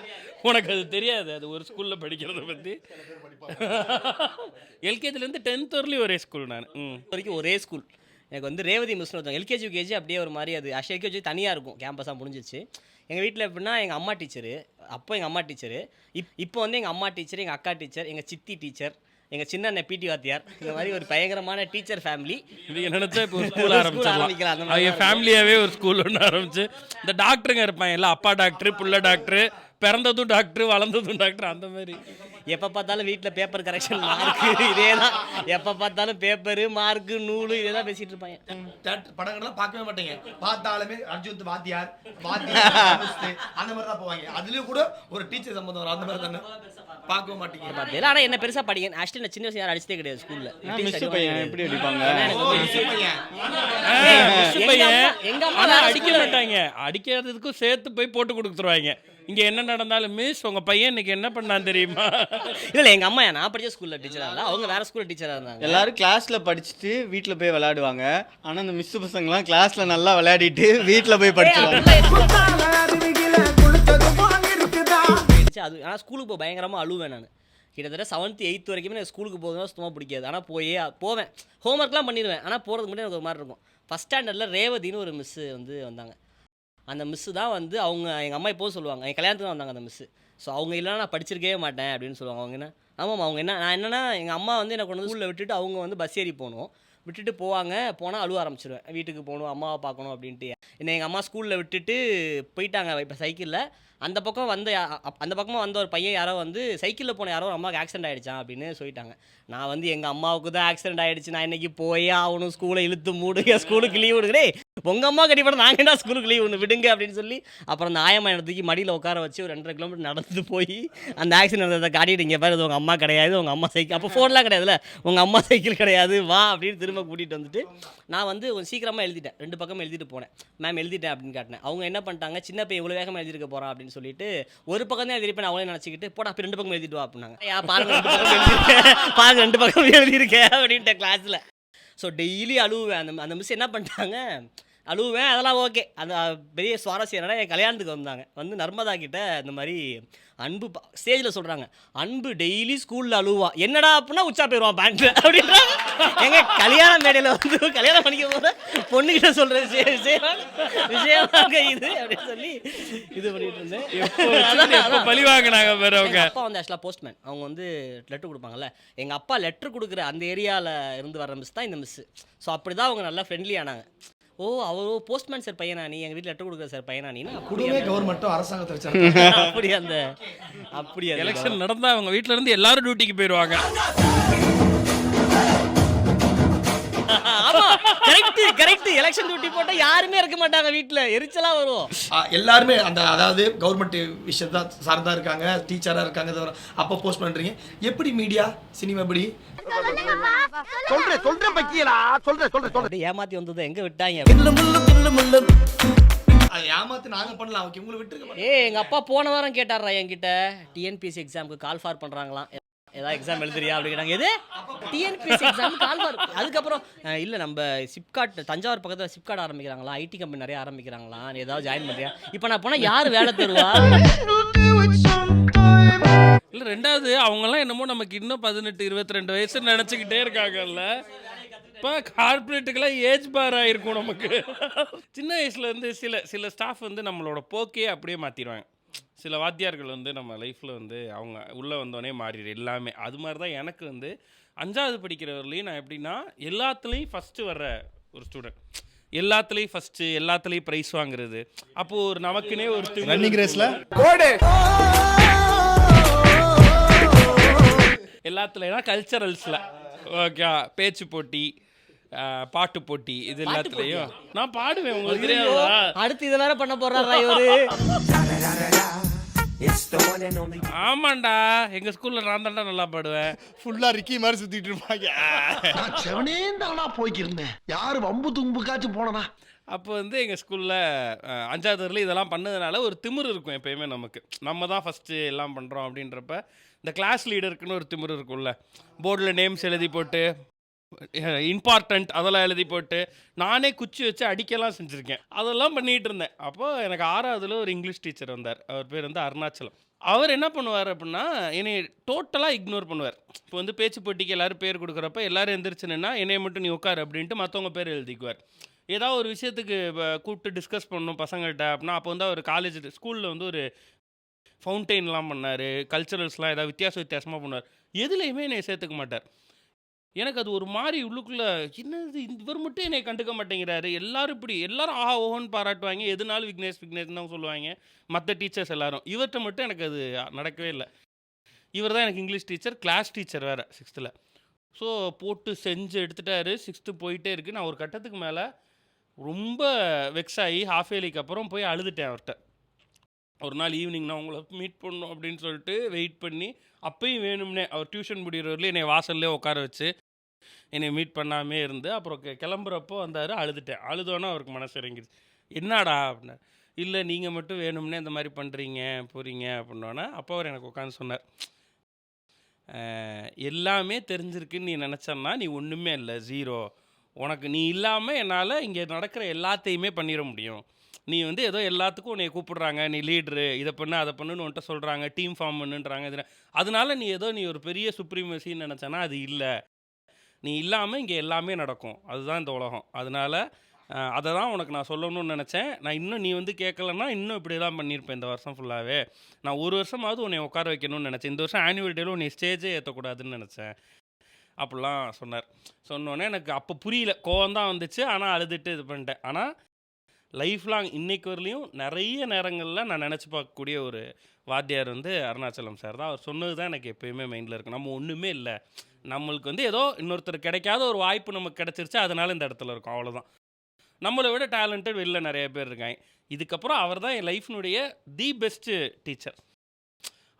S6: உனக்கு அது தெரியாது. அது ஒரு ஸ்கூலில் படிக்கிறத பற்றி. எல்கேஜிலேருந்து 10th வரலையும் ஒரே ஸ்கூல். நான்
S8: வரைக்கும் ஒரே ஸ்கூல். எனக்கு வந்து ரேவதி மிஸ்னு ஒருத்தவங்க. எல்கேஜி யூகேஜி அப்படியே ஒரு மாதிரி அது ஆக்சுவலி எல்கேஜி தனியாக இருக்கும், கேம்பஸாக முடிஞ்சிச்சு. எங்கள் வீட்டில் எப்படின்னா எங்கள் அம்மா டீச்சரு, அப்போ எங்கள் அம்மா டீச்சரு, இப்போ வந்து எங்கள் அம்மா டீச்சர், எங்கள் அக்கா டீச்சர், எங்கள் சித்தி டீச்சர், எங்கள் சின்ன அண்ணன் பிடி வாத்தியார், இந்த மாதிரி ஒரு பயங்கரமான டீச்சர் ஃபேமிலி.
S6: இது நினைச்சா இப்போ ஒரு ஸ்கூல் ஆரம்பிக்கலாம். அவங்க ஃபேமிலியாகவே ஒரு ஸ்கூல் ஒன்று ஆரம்பிச்சு இந்த டாக்டருங்க இருப்பாங்க எல்லாம், அப்பா டாக்டர், புள்ள டாக்டர், பிறந்ததும் டாக்டர், வளர்ந்ததும் டாக்டர், அந்த மாதிரி.
S8: எப்போ பார்த்தாலும் வீட்டில் பேப்பர் கரெக்ஷன், மார்க்கு, இதே தான். எப்போ பார்த்தாலும் பேப்பரு, மார்க்கு, நூலு, இதே தான் பேசிகிட்டு இருப்பாங்க.
S7: படங்கள்லாம் பார்க்கவே மாட்டேங்க. பார்த்தாலுமே அர்ஜுன் வாத்தியார் அந்த மாதிரி தான் போவாங்க. அதுலேயும் கூட ஒரு டீச்சர் சம்பந்தம் வரும், அந்த மாதிரி தானே பார்க்கவே மாட்டேங்க.
S8: பார்த்தேன். ஆனால் என்ன பெருசாக படிக்க ஆக்சுவலி நான் சின்ன வயசு யாரும் அடிச்சதே கிடையாது ஸ்கூலில்.
S5: எப்படி அடிப்பாங்க?
S8: எங்கள் அம்மா
S6: அடிக்க மாட்டாங்க, அடிக்கிறதுக்கும் சேர்த்து போய் போட்டு கொடுத்துருவாங்க. இங்கே என்ன நடந்தாலும் மிஸ் உங்கள் பையன் இன்னைக்கு என்ன பண்ணான்னு தெரியுமா?
S8: இல்லை எங்கள் அம்மா நான் படித்த ஸ்கூலில் டீச்சராக இல்லை, அவங்க வேறு ஸ்கூலில் டீச்சராக இருந்தாங்க.
S5: எல்லாரும் கிளாஸில் படிச்சுட்டு வீட்டில் போய் விளையாடுவாங்க. ஆனால் அந்த மிஸ் பசங்களாம் கிளாஸில் நல்லா விளையாடிட்டு வீட்டில் போய் படிச்சுருவாங்க.
S8: அது ஆனால் ஸ்கூலுக்கு போய் பயங்கரமாக அழுவேன் நான். கிட்டத்தட்ட 7th 8th வரைக்குமே எனக்கு ஸ்கூலுக்கு போகிறதுனா சுத்தமாக பிடிக்காது. ஆனால் போவேன், ஹோம்ஒர்க்லாம் பண்ணிடுவேன். ஆனால் போகிறதுக்கு முன்னாடி எனக்கு ஒரு மாதிரி இருக்கும். ஃபஸ்ட் ஸ்டாண்டர்டில் ரேவதின்னு ஒரு மிஸ்ஸு வந்து வந்தாங்க. அந்த மிஸ்ஸு தான் வந்து அவங்க எங்கள் அம்மா இப்போவும் சொல்லுவாங்க, என் கல்யாணத்துக்கு தான் வந்தாங்க அந்த மிஸ்ஸு. ஸோ அவங்க இல்லைனா நான் படிச்சிருக்கவே மாட்டேன் அப்படின்னு சொல்லுவாங்க. அவங்க என்ன ஆமாம் அவங்க என்ன நான் என்னென்னா எங்கள் அம்மா வந்து என்னை கொண்டு வந்து ஸ்கூலில் விட்டுட்டு அவங்க வந்து பஸ் ஏறி போகணும், விட்டுட்டு போனால் அழுவ ஆரம்பிச்சிடுவேன். வீட்டுக்கு போகணும், அம்மாவை பார்க்கணும் அப்படின்ட்டு. என்னை எங்கள் அம்மா ஸ்கூலில் விட்டுட்டு போயிட்டாங்க இப்போ சைக்கிளில். அந்த பக்கமாக வந்த ஒரு பையன் யாரோ வந்து சைக்கிளில் போன யாரோ ஒரு அம்மாவுக்கு ஆக்சிடென்ட் ஆகிடுச்சான் அப்படின்னு சொல்லிட்டாங்க. நான் வந்து எங்கள் அம்மாவுக்கு தான் ஆக்சிடென்ட் ஆகிடுச்சு, நான் இன்றைக்கி போயே ஆகணும், ஸ்கூலை இழுத்து மூடுங்க, ஸ்கூலுக்கு லீவ் விடுங்களே, உங்கள் அம்மா கண்டிப்பாக நாங்கள் என்ன ஸ்கூலுக்கு லீவ் ஒன்று விடுங்க அப்படின்னு சொல்லி அப்புறம் அந்த ஆயம்மா இடத்துக்கு மடியில் உட்கார வச்சு ஒரு 2.5 கிலோமீட்டர் நடந்து போய் அந்த ஆக்சிடென்ட் காட்டிட்டு இங்கே பாரு உங்கள் அம்மா கிடையாது, உங்கள் அம்மா சைக்கிள், அப்போ ஃபோன்லாம் கிடையாதுல்ல, உங்கள் அம்மா சைக்கிள் கிடையாது வா அப்படின்னு திரும்ப கூட்டிகிட்டு வந்துட்டு நான் வந்து கொஞ்சம் சீக்கிரமாக எழுதிட்டேன். 2 பக்கம் எழுதிட்டு போனேன். மேம் எழுதிட்டேன் அப்படின்னு காட்டினேன். அவங்க என்ன பண்ணிட்டாங்க, சின்ன பையன் இவ்வளோ வேகமாக எழுதிருக்க போகிறான் அப்படின்னு சொல்லிட்டு ஒரு பக்கம் தான் எழுதிருப்பேன் அவங்களே நினச்சிக்கிட்டு போடா அப்போ 2 பக்கம் எழுதிட்டு வா அப்படின்னாங்க. பாருங்க 2 பக்கம் எழுதியிருக்கேன் அப்படின்ட்டு கிளாஸில். ஸோ டெய்லி அழுவேன். அந்த மிஸ் என்ன பண்ணிட்டாங்க, அழுவேன், அதெல்லாம் ஓகே. அந்த பெரிய சுவாரஸ்யம் என்னன்னா என் கல்யாணத்துக்கு வந்தாங்க, வந்து நர்மதா கிட்ட இந்த மாதிரி அன்பு ஸ்டேஜில் சொல்கிறாங்க, அன்பு டெய்லி ஸ்கூலில் அழுவான், என்னடா அப்படின்னா உச்சா போயிடுவான் பேண்ட்டு அப்படின்றாங்க. எங்கள் கல்யாண மேடையில் வந்து கல்யாணம் பண்ணிக்க போது பொண்ணுக்கிட்ட சொல்கிற விஷயமாக இது அப்படின்னு சொல்லி இது பண்ணிட்டு இருந்தேன்.
S6: பழி வாங்கினாங்க வேற. அவங்க
S8: அப்பா வந்து ஆக்சுவலாக போஸ்ட்மேன், அவங்க வந்து லெட்டர் கொடுப்பாங்கல்ல, எங்கள் அப்பா லெட்டர் கொடுக்குற அந்த ஏரியாவில் இருந்து வர மிஸ் தான் இந்த மிஸ்ஸு. ஸோ அப்படி தான் அவங்க நல்லா ஃப்ரெண்ட்லி ஆனாங்க. ஓ அவர் போஸ்ட்மேன் சார் பையனா நீ, எங்கள் வீட்டில் லெட்டர் கொடுக்குற சார் பையனா நீ,
S7: அப்படியே கவர்மெண்ட்டும் அரசாங்கத்தை வச்சாங்க.
S8: அப்படி
S6: எலெக்ஷன் நடந்தால் அவங்க வீட்டில் இருந்து எல்லாரும் டியூட்டிக்கு போயிடுவாங்க.
S8: ஆமா கரெக்ட். எலெக்ஷன் டியூட்டி போட்டால் யாருமே இருக்க மாட்டாங்க வீட்டில், எரிச்சலாக வரும்.
S7: எல்லாருமே அதாவது கவர்மெண்ட் விஷயத்தை சார்ந்தா இருக்காங்க, டீச்சராக இருக்காங்க. அப்போ போஸ்ட் பண்ணுறீங்க, எப்படி மீடியா சினிமா எப்படி
S8: ஏமாத்தி வந்தது எங்க விட்டாங்க,
S7: ஏமாத்தி நாங்க பண்ணலாம். ஓகே உங்களை விட்டுருக்க.
S8: எங்க அப்பா போன வாரம் கேட்டாரா என்கிட்ட, டிஎன்பிஎஸ்சி எக்ஸாமுக்கு கால் ஃபார் பண்றாங்களாம், ஏதாவது எக்ஸாம் எழுதுறியா அப்படி கேட்டாங்க. எது டிஎன்பிஎஸ்சி எக்ஸாம் கால் ஃபார்? அதுக்கப்புறம் இல்லை நம்ம சிப்காட் தஞ்சாவூர் பக்கத்தில் சிப்காட் ஆரம்பிக்கிறாங்களா, ஐடி கம்பெனி நிறைய ஆரம்பிக்கிறாங்களா, நீ ஏதாவது ஜாயின் பண்ணுறியா? இப்போ நான் போனால் யார் வேலை தருவா?
S6: இல்லை ரெண்டாவது அவங்கெல்லாம் என்னமோ நமக்கு இன்னும் 18 22 வயசுன்னு நினச்சிக்கிட்டே இருக்காங்கல்ல. இப்போ கார்பரேட்டுக்கெல்லாம் ஏஜ் பார் ஆகிருக்கும் நமக்கு. சின்ன வயசுலேருந்து சில ஸ்டாஃப் வந்து நம்மளோட போக்கே அப்படியே மாற்றிடுவாங்க. சில வாத்தியார்கள் வந்து நம்ம லைஃப்பில் வந்து அவங்க உள்ளே வந்தோடனே மாறிடு எல்லாமே. அது மாதிரி தான் எனக்கு வந்து 5வது படிக்கிறவர்களையும் நான் எப்படின்னா எல்லாத்துலேயும் ஃபஸ்ட்டு வர்ற ஒரு ஸ்டூடெண்ட், எல்லாத்துலேயும் ஃபஸ்ட்டு, எல்லாத்துலேயும் ப்ரைஸ் வாங்குறது. அப்போது ஒரு நமக்குன்னே ஒரு ரன்னிங் ரேஸில் எல்லாத்துலனா கல்ச்சரல்ஸில் ஓகே, பேச்சு போட்டி, பாட்டு போட்டி, இது எல்லாத்துலேயும் நான் பாடுவேன். உங்களுக்கு தெரியாதா?
S8: அடுத்து இதை வேற பண்ண போறாரா இவரு?
S6: ஆமாண்டா, எங்கள் ஸ்கூலில் நான் தான்டா நல்லா பாடுவேன்.
S10: ஃபுல்லாக ரிக்கி மாதிரி சுற்றிட்டு இருப்பாங்க.
S7: செவனே தானா போய்க்கிருந்தேன், யாரு வம்பு தும்புக்காச்சும் போனனா.
S6: அப்போ வந்து எங்கள் ஸ்கூலில் 5ஆவதுல இதெல்லாம் பண்ணதுனால ஒரு திமிரு இருக்கும் எப்பயுமே நமக்கு. நம்ம தான் ஃபஸ்ட்டு எல்லாம் பண்ணுறோம் அப்படின்றப்ப இந்த கிளாஸ் லீடருக்குன்னு ஒரு திமிரு இருக்கும்ல. போர்டில் நேம்ஸ் எழுதி போட்டு, இம்பார்ட்டண்ட் அதெல்லாம் எழுதி போட்டு, நானே குச்சி வச்சு அடிக்கலாம் செஞ்சுருக்கேன். அதெல்லாம் பண்ணிகிட்டு இருந்தேன். அப்போது எனக்கு 6ஆவதுல ஒரு இங்கிலீஷ் டீச்சர் வந்தார். அவர் பேர் வந்து அருணாச்சலம். அவர் என்ன பண்ணுவார் அப்படின்னா, என்னை டோட்டலாக இக்னோர் பண்ணுவார். இப்போ வந்து பேச்சு போட்டிக்கு எல்லோரும் பேர் கொடுக்குறப்ப எல்லோரும் எந்திரிச்சுன்னா என்னைய மட்டும் நீ உட்கார் அப்படின்ட்டு மற்றவங்க பேர் எழுதிக்குவார். ஏதாவது ஒரு விஷயத்துக்கு கூப்பிட்டு டிஸ்கஸ் பண்ணணும் பசங்கள்கிட்ட அப்படின்னா, அப்போ வந்து அவர் காலேஜ் ஸ்கூலில் வந்து ஒரு ஃபவுண்டெயின்லாம் பண்ணார், கல்ச்சரல்ஸ்லாம் ஏதாவது வித்தியாசமாக பண்ணுவார். எதுலேயுமே என்னை சேர்த்துக்க மாட்டார். எனக்கு அது ஒரு மாதிரி உள்ளுக்குள்ளே, என்னது இவர் மட்டும் என்னை கண்டுக்க மாட்டேங்கிறாரு, எல்லாரும் இப்படி எல்லாரும் ஆஹா ஓஹோன்னு பாராட்டுவாங்க, எதுனாலும் விக்னேஷ் தான் சொல்லுவாங்க மற்ற டீச்சர்ஸ் எல்லாரும். இவர்கிட்ட மட்டும் எனக்கு அது நடக்கவே இல்லை. இவர் தான் எனக்கு இங்கிலீஷ் டீச்சர், கிளாஸ் டீச்சர் வேறு 6th. ஸோ போட்டு செஞ்சு எடுத்துட்டாரு. 6th போயிட்டே இருக்குது. நான் ஒரு கட்டத்துக்கு மேலே ரொம்ப வெக்ஸ் ஆகி ஹாஃப் இயர்லிக்கு அப்புறம் போய் அழுதுட்டேன் அவர்கிட்ட. ஒரு நாள் ஈவினிங் நான் உங்களை மீட் பண்ணணும் அப்படின்னு சொல்லிட்டு வெயிட் பண்ணி, அப்பயும் வேணும்னே அவர் டியூஷன் முடிகிறவர்களே என்னை வாசல்லே உட்கார வச்சு என்னை மீட் பண்ணாமே இருந்து, அப்புறம் கிளம்புறப்போ வந்தார். அழுதுட்டேன். அழுதோன்னா அவருக்கு மனசு இறங்கிடுச்சு. என்னடா அப்படின்னா, இல்லை நீங்கள் மட்டும் வேணும்னே இந்த மாதிரி பண்ணுறீங்க போகிறீங்க அப்படின்னோன்னா, அப்போ அவர் எனக்கு உட்காந்து சொன்னார், எல்லாமே தெரிஞ்சிருக்குன்னு நீ நினச்சன்னா நீ ஒன்றுமே இல்லை, ஜீரோ. உனக்கு நீ இல்லாமல் என்னால் இங்கே நடக்கிற எல்லாத்தையுமே பண்ணிட முடியும். நீ வந்து ஏதோ எல்லாத்துக்கும் உன்னை கூப்பிடுறாங்க, நீ லீட்ரு, இதை பண்ணு அதை பண்ணுன்னு உன்ட்ட சொல்கிறாங்க, டீம் ஃபார்ம் பண்ணுன்றாங்க. இது அதனால நீ ஒரு பெரிய சுப்ரீமசின்னு நினச்சேன்னா அது இல்லை. நீ இல்லாமல் இங்கே எல்லாமே நடக்கும். அதுதான் இந்த உலகம். அதனால் அதை தான் உனக்கு நான் சொல்லணும்னு நினச்சேன். நான் இன்னும் நீ வந்து கேட்கலன்னா இன்னும் இப்படி தான் பண்ணியிருப்பேன் இந்த வருஷம் ஃபுல்லாகவே. நான் ஒரு வருஷமாவது உன்னை உட்கார வைக்கணும்னு நினச்சேன். இந்த வருஷம் ஆனுவல் டேல உன்னை ஸ்டேஜே ஏற்றக்கூடாதுன்னு நினச்சேன் அப்படிலாம் சொன்னார். சொன்னோன்னே எனக்கு அப்போ புரியல, கோவம் தான் வந்துச்சு. ஆனால் அழுதுட்டு இது பண்ணிட்டேன். ஆனால் லைஃப் லாங் இன்னைக்கு வரலையும் நிறைய நேரங்களில் நான் நினச்சி பார்க்கக்கூடிய ஒரு வாத்தியார் வந்து அருணாச்சலம் சார் தான். அவர் சொன்னது தான் எனக்கு எப்போயுமே மைண்டில் இருக்கும். நம்ம ஒன்றுமே இல்லை, நம்மளுக்கு வந்து ஏதோ இன்னொருத்தர் கிடைக்காத ஒரு வாய்ப்பு நமக்கு கிடச்சிருச்சு, அதனால இந்த இடத்துல இருக்கும், அவ்வளோதான். நம்மளை விட டேலண்டட் வெளில நிறைய பேர் இருக்காங்க. இதுக்கப்புறம் அவர் தான் என் லைஃப்னுடைய தி பெஸ்ட்டு டீச்சர்.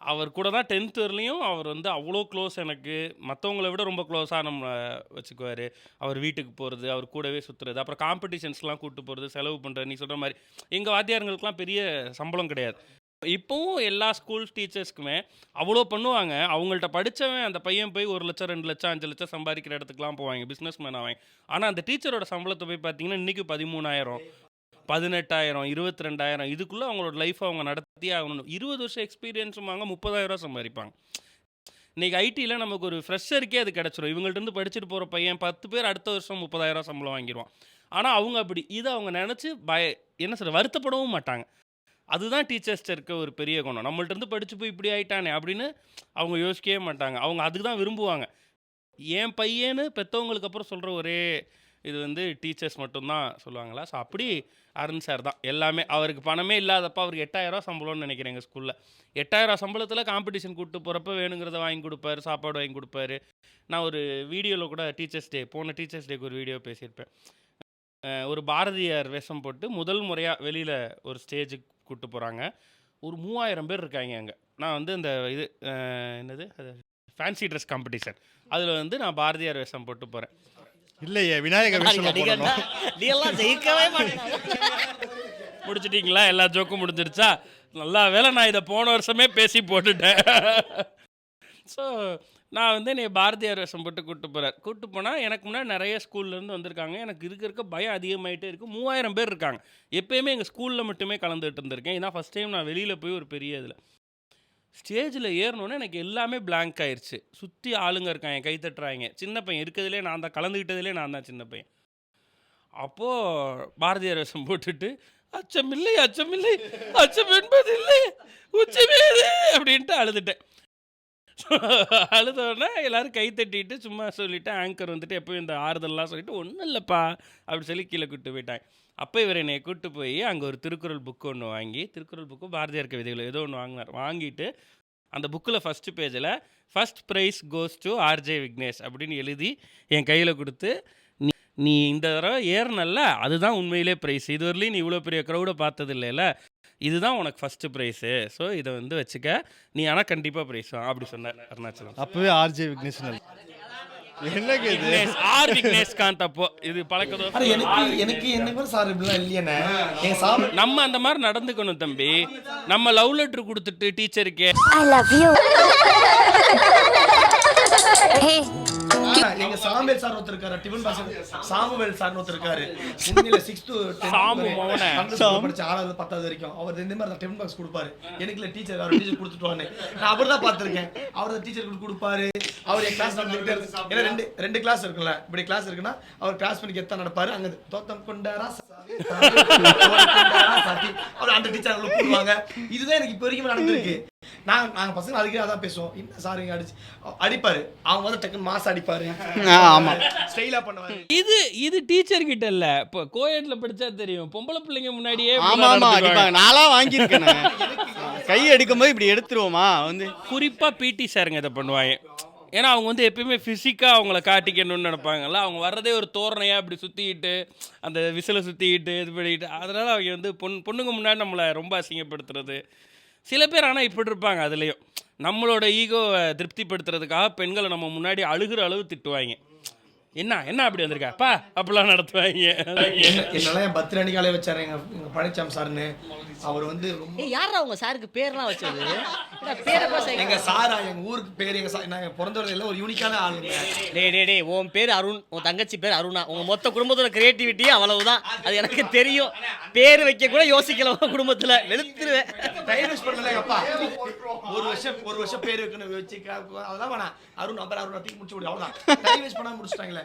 S6: அவர் கூட தான் 10th வரலையும் அவர் வந்து அவ்வளோ க்ளோஸ். எனக்கு மற்றவங்கள விட ரொம்ப க்ளோஸாக நம்ம வச்சுக்குவார். அவர் வீட்டுக்கு போகிறது, அவர் கூடவே சுற்றுறது, அப்புறம் காம்படிஷன்ஸ்லாம் கூப்பிட்டு போகிறது, செலவு பண்ணுறது. நீ சொல்கிற மாதிரி எங்கள் வாத்தியாருங்களுக்குலாம் பெரிய சம்பளம் கிடையாது. இப்போவும் எல்லா ஸ்கூல் டீச்சர்ஸ்க்குமே அவ்வளோ பண்ணுவாங்க. அவங்கள்ட்ட படித்தவன் அந்த பையன் போய் 1 லட்சம் 2 லட்சம் 5 லட்சம் சம்பாதிக்கிற இடத்துக்குலாம் போவாங்க, பிஸ்னஸ் மேன் ஆவாங்க. ஆனால் அந்த டீச்சரோட சம்பளத்தை போய் பார்த்தீங்கன்னா இன்றைக்கி 13,000 18,000 22,000 இதுக்குள்ளே அவங்களோட லைஃப்பை அவங்க நடத்தி ஆகணும். 20 வருஷம் எக்ஸ்பீரியன்ஸுமாங்க 30,000 சம்பாதிப்பாங்க. இன்றைக்கி ஐடியில் நமக்கு ஒரு ஃப்ரெஷருக்கே அது கிடச்சிரும். இவங்கள்ட்ட படிச்சுட்டு போகிற பையன் 10 பேர் அடுத்த வருஷம் 30,000 சம்பளம் வாங்கிடுவான். ஆனால் அவங்க அப்படி இதை அவங்க நினச்சி என்ன சொல்ற வருத்தப்படவும் மாட்டாங்க. அதுதான் டீச்சர்ஸ்ட்டு இருக்க ஒரு பெரிய குணம். நம்மள்ட்ட படித்து போய் இப்படி ஆகிட்டானே அப்படின்னு அவங்க யோசிக்கவே மாட்டாங்க. அவங்க அதுக்கு தான் விரும்புவாங்க. என் பையன்னு பெற்றவங்களுக்கு அப்புறம் சொல்கிற ஒரே இது வந்து டீச்சர்ஸ் மட்டும்தான் சொல்லுவாங்களா. ஸோ அப்படி அருண் சார் தான் எல்லாமே. அவருக்கு பணமே இல்லாதப்போ அவருக்கு 8,000 சம்பளம்னு நினைக்கிறேன். எங்கள் ஸ்கூலில் 8,000 சம்பளத்தில் காம்படிஷன் கூப்பிட்டு போகிறப்ப வேணுங்கிறத வாங்கி கொடுப்பாரு, சாப்பாடு வாங்கி கொடுப்பாரு. நான் ஒரு வீடியோவில் கூட போன டீச்சர்ஸ் டேக்கு ஒரு வீடியோ பேசியிருப்பேன். ஒரு பாரதியார் வேஷம் போட்டு முதல் முறையாக வெளியில் ஒரு ஸ்டேஜுக்கு கூப்பிட்டு போகிறாங்க. ஒரு 3,000 பேர் இருக்காங்க அங்கே. நான் வந்து இந்த இது என்னது அது ஃபேன்சி ட்ரெஸ் காம்படிஷன், அதில் வந்து நான் பாரதியார் வேஷம் போட்டு போகிறேன்.
S10: இல்லையே விநாயகர் வேஷம்
S8: ஜெயிக்கவே மாட்டேன்.
S6: முடிச்சிட்டிங்களா? எல்லா ஜோக்கும் முடிஞ்சிருச்சா? நல்லா வேலை, நான் இதை போன வருஷமே பேசி போட்டுட்டேன். ஸோ நான் வந்து என்னை பாரதியார் வேஷம் போட்டு கூப்பிட்டு போனால் எனக்கு முன்னாடி நிறைய ஸ்கூல்லேருந்து வந்திருக்காங்க. எனக்கு இருக்க பயம் அதிகமாகிட்டே இருக்குது. 3,000 பேர் இருக்காங்க. எப்போயுமே எங்கள் ஸ்கூலில் மட்டுமே கலந்துகிட்டு இருந்திருக்கேன். இதான் ஃபஸ்ட் டைம் நான் வெளியில் போய் ஒரு பெரிய இதில் ஸ்டேஜில் ஏறினோன்னே எனக்கு எல்லாமே பிளாங்க் ஆயிடுச்சு. சுற்றி ஆளுங்க இருக்காங்க, கை தட்டுறாங்க. சின்ன பையன் இருக்கிறதுலே நான் தான், கலந்துக்கிட்டதுலே நான் தான் சின்ன பையன். அப்போது பாரதியார் வேஷம் போட்டுட்டு அச்சமில்லை அச்சமில்லை அச்சம் என்பதில்லை உச்சமேது அப்படின்ட்டு அழுதுட்டேன். அழுதோடனே எல்லோரும் கை தட்டிட்டு சும்மா சொல்லிவிட்டு ஆங்கர் வந்துட்டு எப்போயும் இந்த ஆறுதல்லாம் சொல்லிவிட்டு ஒன்றும் இல்லைப்பா அப்படி சொல்லி கீழே கூப்பிட்டு போயிட்டாங்க. அப்போ இவர் என்னை கூப்பிட்டு போய் அங்கே ஒரு திருக்குறள் புக்கு ஒன்று வாங்கி, திருக்குறள் புக்கு பாரதியார் கவிதைகள் ஏதோ ஒன்று வாங்கினார். வாங்கிட்டு அந்த புக்கில் ஃபஸ்ட்டு பேஜில் first prize goes to RJ Vignesh அப்படின்னு எழுதி என் கையில் கொடுத்து, நீ இந்த தடவை ஏறினல்ல அதுதான் உண்மையிலே ப்ரைஸ், இதுவரையிலையும் நீ இவ்வளோ பெரிய க்ரௌடை பார்த்தது இல்லைல்ல, இதுதான் உனக்கு ஃபஸ்ட்டு ப்ரைஸு, ஸோ இதை வந்து வச்சுக்க, நீ ஆனால் கண்டிப்பாக ப்ரைஸ் அப்படி சொன்னார் அருணாச்சலம்.
S10: அப்போவே ஆர்ஜே விக்னேஷ் என்னங்க இது
S6: ஆர் விக்னேஷ்காந்த். அப்போ இது பழக்கதோ
S7: எனக்கு என்ன கூட சார் இப்படிலாம் இல்லையண்ணே. என் சாமி
S6: நம்ம அந்த மாதிரி நடந்துக்கணும் தம்பி. நம்ம லவ் லெட்டர் கொடுத்துட்டு டீச்சருக்கே
S7: எங்க சாமுவேல் சார் ஒருத்தர் இருக்காரு, டிஃபன் பாக்ஸ் சாமுவேல் சார் ஒருத்தர் இருக்காரு. உண்மையில 6th to 10th படிச்ச 6வது 10வது வரைக்கும் அவர் இந்த மாதிரி டிஃபன் பாக்ஸ் கொடுப்பாரு. எனக்குல டீச்சர் அவர் டீச்சர் கொடுத்துட்டு வானே, நான் அவர் தான் பார்த்திருக்கேன். அவர் தான் டீச்சர் கொடுப்பாரு. அவர் என் கிளாஸ் நடந்துகிட்டே இருக்கு. ஏன்னா ரெண்டு கிளாஸ் இருக்குல்ல, இப்படி கிளாஸ் இருக்குன்னா அவர் கிளாஸ் பண்ணி கெத்தா நடப்பாரு. அங்க தோத்தம் கொண்டாரா அவர் அந்த டீச்சர் கூடுவாங்க. இதுதான் எனக்கு இப்போ வரைக்கும் நடந்திருக்கு. நாங்க பசங்க அதுக்கே அதான் பேசுவோம். என்ன சார் இங்க அடிப்பாரு, அவங்க வந்து டக்குன்னு மாசம் அடிப்பாரு, ஸ்டைலா பண்ணுவாரு.
S6: இது டீச்சர் கிட்ட இல்ல, இப்போ கோயட்ல படிச்சா தெரியும், பொம்பளை பிள்ளைங்க முன்னாடியே
S10: நான்லாம் வாங்கியிருக்கேன். கை எடுக்கும்போது இப்படி எடுத்துருவோமா வந்து
S6: குறிப்பா பிடி சாருங்க இதை பண்ணுவாங்க. ஏன்னா அவங்க வந்து எப்பயுமே ஃபிசிக்காக அவங்கள காட்டிக்கணும்னு நினைப்பாங்கல்ல. அவங்க வர்றதே ஒரு தோரணையாக இப்படி சுற்றிக்கிட்டு அந்த விசிலை சுற்றிக்கிட்டு இது பண்ணிக்கிட்டு, அதனால் அவங்க வந்து பொண்ணுங்க முன்னாடி நம்மளை ரொம்ப அசிங்கப்படுத்துறது. சில பேர் ஆனால் இப்படி இருப்பாங்க, அதுலேயும் நம்மளோட ஈகோவை திருப்திப்படுத்துறதுக்காக பெண்களை நம்ம முன்னாடி அழுகிற அளவு திட்டுவாங்க. என்ன அப்படி வந்திருக்காப்பா அப்படிலாம் நடத்துவாங்க.
S7: என்னால என் பர்த்டே அன்னைக்காலே வச்சாரு எங்க பழனிசாமி சார்னு. அவர் வந்து
S8: யாரா உங்க சாருக்கு பேர்லாம் வச்சது?
S7: எங்க சாரா, எங்க ஊருக்கு பேர், நாங்க பிறந்தவர்கள் எல்லாம் ஒரு யூனிக்கான ஆளுங்க.
S8: டே உன் பேர் அருண், உன் தங்கச்சி பேர் அருணா, உங்க மொத்த குடும்பத்தோட கிரியேட்டிவிட்டி அவ்வளவுதான். அது எனக்கு தெரியும். பேர் வைக்க கூட யோசிக்கல குடும்பத்துல, வெளுத்துருவேன்.
S7: அப்பா ஒரு வருஷம் பேர் வைக்கணும் வச்சு அதெல்லாம் வேணாம். அருண் அப்புறம் அருண் தூக்கி முடிச்சு விடு, அவ்வளவுதான். டைம் வேஸ்ட் பண்ணா முடிச்சிட்டாங்களே.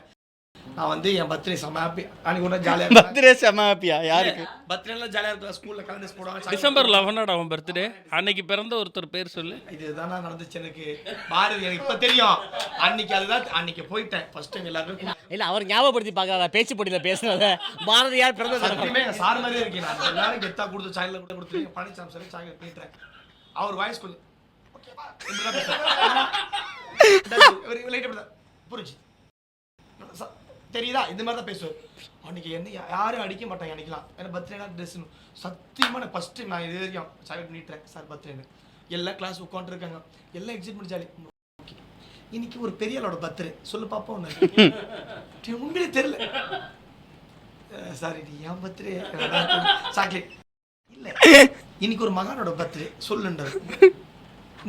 S7: நான் வந்து என் பர்த்டே செம ஹாப்பி. அன்னைக்கு கூட ஜாலியா
S10: பர்த்டே செம ஹாப்பியா? யாருக்கு
S7: பர்த்டேலாம் ஜாலியா இருக்கலாம். ஸ்கூல்ல கலண்டர்ஸ் போடுவாங்க.
S6: டிசம்பர் 11 அவன் பர்த்டே. அன்னைக்கு பிறந்த ஒருத்தர் பேர் சொல்லு.
S7: இதுதான் நடந்துச்சு எனக்கு. பாரதி எனக்கு இப்ப தெரியும். அன்னைக்கு அதுதான் அன்னைக்கு போயிட்டேன் ஃபர்ஸ்ட் டைம் எல்லாரும்.
S8: இல்ல அவர் ஞாபகப்படுத்தி பார்க்கறா பேச்சு போட்டியில பேசுனத. பாரதியார் பிறந்த
S7: சத்தியமே சார் மாதிரியே இருக்கேன். நான் எல்லாரும் கெத்தா கொடுத்து சாக்லேட் கூட கொடுத்துருக்கேன். பழனிசாமி சார் சாக்லேட் பண்ணிட்டேன். அவர் வாய்ஸ் கொஞ்சம் ஓகேவா இப்படிதான் பேசுறேன். புரிஞ்சு தெரியுதா? இந்த மாதிரி தான் பேசுவேன். அன்னைக்கு என்ன யாரும் அடிக்க மாட்டாங்க அன்னைக்கெல்லாம். ஏன்னா பர்த்டேனா ட்ரெஸ் சத்தியமாக நான் ஃபஸ்ட்டு நான் இது வரைக்கும் சாக்லேட் பண்ணிட்டேன் சார் பர்த்டேன்னு. எல்லா கிளாஸ் உட்காந்துருக்காங்க, எல்லாம் எக்ஸைட்மெண்ட் ஜாலி. இன்னைக்கு ஒரு பெரிய ஆளோட பர்த்டே சொல்லு பாப்போம். ஒன்று உண்மையிலே தெரியல சார், இது என் பர்த்டே சாக்லேட் இல்லை. இன்னைக்கு ஒரு மகானோட பர்த்டே சொல்லுன்றார்.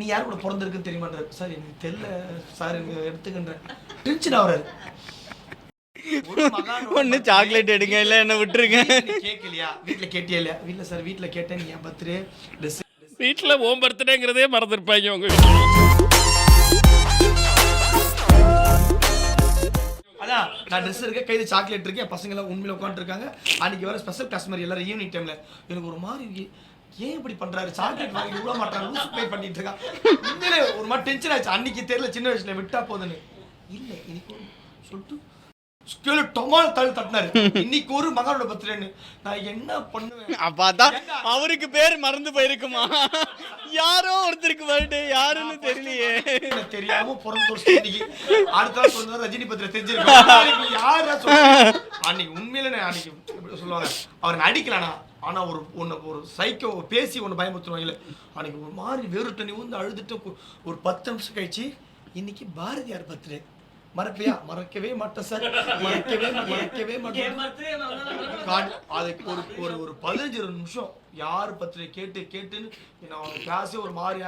S7: நீ யார் கூட பிறந்திருக்குன்னு தெரியுமான்றார். சார் எனக்கு தெரியல சார், எனக்கு எடுத்துக்கின்ற டென்ஷன் ஆகுறாரு.
S10: ஒண்ணு சாக்லேட் எடுங்க, இல்ல என்ன விட்டுருங்க.
S7: கேட்கலையா? வீட்டுல கேட்டியா? இல்லையா? வீட்டுல சார் வீட்டுல கேட்டேன். நீ என் பர்த்டே ட்ரெஸ்
S6: வீட்டில் ஓம் பர்த்டேங்கிறதே மறந்துருப்பாங்க உங்க.
S7: அதான் நான் ட்ரெஸ் இருக்க, கையில் சாக்லேட் இருக்கு, என் பசங்க எல்லாம் உண்மையில உட்காந்துருக்காங்க. அன்னைக்கு வர ஸ்பெஷல் கஸ்டமர் எல்லாரும் ஈவினிங் டைம்ல எனக்கு ஒரு மாதிரி ஏன் இப்படி பண்றாரு, சாக்லேட் வாங்கி விட மாட்டாங்க, லூஸ் பே பண்ணிட்டு இருக்கான். உண்மையிலே ஒரு மாதிரி டென்ஷன் ஆச்சு. அன்னைக்கு தெரியல சின்ன வயசுல விட்டா போதுன்னு. இல்லை இன்னைக்கு சொல்லிட்டு ஸ்கேல டொமால் தள்ளி தட்டினாரு. இன்னைக்கு ஒரு மகனோட பர்த்டேன்னு நான் என்ன பண்ணுவேன்?
S10: அப்பா அவருக்கு பேர் மறந்து போயிருக்குமா? யாரோ ஒருத்தருக்கு பர்த்டே, யாருன்னு தெரியலையே.
S7: தெரியாம பிறந்த அடுத்த நாள் பிறந்த ரஜினி பத்திர தெரிஞ்சிருக்கேன். யாரா சொல்லுங்க? அன்னைக்கு உண்மையில அன்னைக்கு சொல்லுவாங்க அவர் அடிக்கலனா, ஆனா ஒரு சைக்கோ பேசி ஒன்று பயமுறுத்துவாங்கல்ல. அன்னைக்கு ஒரு மாதிரி வேறுட்ட நீ வந்து அழுதுட்டு ஒரு 10 நிமிஷம் கழிச்சு இன்னைக்கு பாரதியார் பர்த்டே. மறப்பியா? மறக்கவே மாட்டேன் சார், மறக்கவே மாட்டேன். அதுக்கு ஒரு 15 நிமிஷம் யார் பர்த்டே கேட்டுன்னு நான் கிளாஸே ஒரு மாதிரி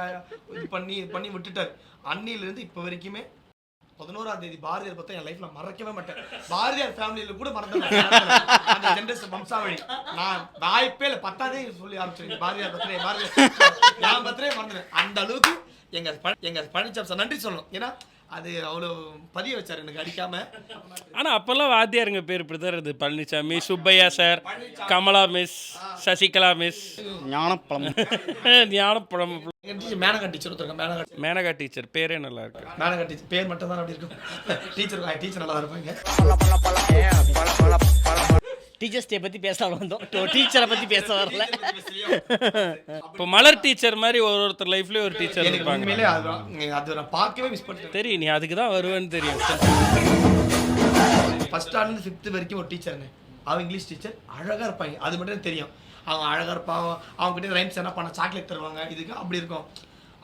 S7: இது பண்ணி விட்டுட்டார். அன்னிலிருந்து இப்போ வரைக்குமே 11ஆம் தேதி பாரதியார் பார்த்தா என் லைஃப்ல மறக்கவே மாட்டேன். பாரதியார் ஃபேமிலியில கூட மறந்துட்டேன். அந்த ஜெனரேஷன் வம்சாவளி நான் வாய்ப்பே இல்லை. 10ஆம் தேதி சொல்லி ஆரம்பிச்சிருக்கேன் பாரதியார் பர்த்டே, என் பர்த்டே மறந்துட்டேன். அந்த அளவுக்கு எங்க பழனிசாமி சார் நன்றி சொல்லணும். ஏன்னா அது அவ்வளோ பதிய வச்சார் எனக்கு அடிக்காம.
S6: ஆனால் அப்போல்லாம் வாத்தியாருங்க பேர் இப்படி தான் இருந்தது. Palaniswami, Subbaiah sir, Kamala miss, Sasikala miss, ஞானப்பழம்.
S7: மேனகா டீச்சர் ஒருத்தருங்க.
S6: மேனகா டீச்சர் பேரே நல்லா இருக்கு.
S7: மேனகா டீச்சர் பேர் மட்டும் தான் அப்படி இருக்கும். டீச்சர் நல்லா இருப்பாங்க.
S8: டீச்சர்ஸ் டே பற்றி பேச வந்தோம், டீச்சரை பற்றி பேச வரல.
S6: இப்போ மலர் டீச்சர் மாதிரி ஒருத்தர் லைஃப்லேயே ஒரு டீச்சர் இருப்பாங்க.
S7: உண்மையிலே அது நான் பார்க்கவே மிஸ் பண்ணிட்டேன்.
S6: தெரியும், நீ அதுக்கு தான் வருவேன்னு தெரியும்.
S7: ஃபர்ஸ்ட் ஸ்டாண்டர்ட் 5th வரைக்கும் ஒரு டீச்சருங்க. அவன் இங்கிலீஷ் டீச்சர், அழகாக இருப்பாங்க. அது மட்டும் எனக்கு தெரியும். அவங்க அழகாக இருப்பாங்க. அவங்க கிட்ட ரைம்ஸ் என்ன பண்ண சாக்லேட் தருவாங்க. இதுக்கு அப்படி இருக்கும்.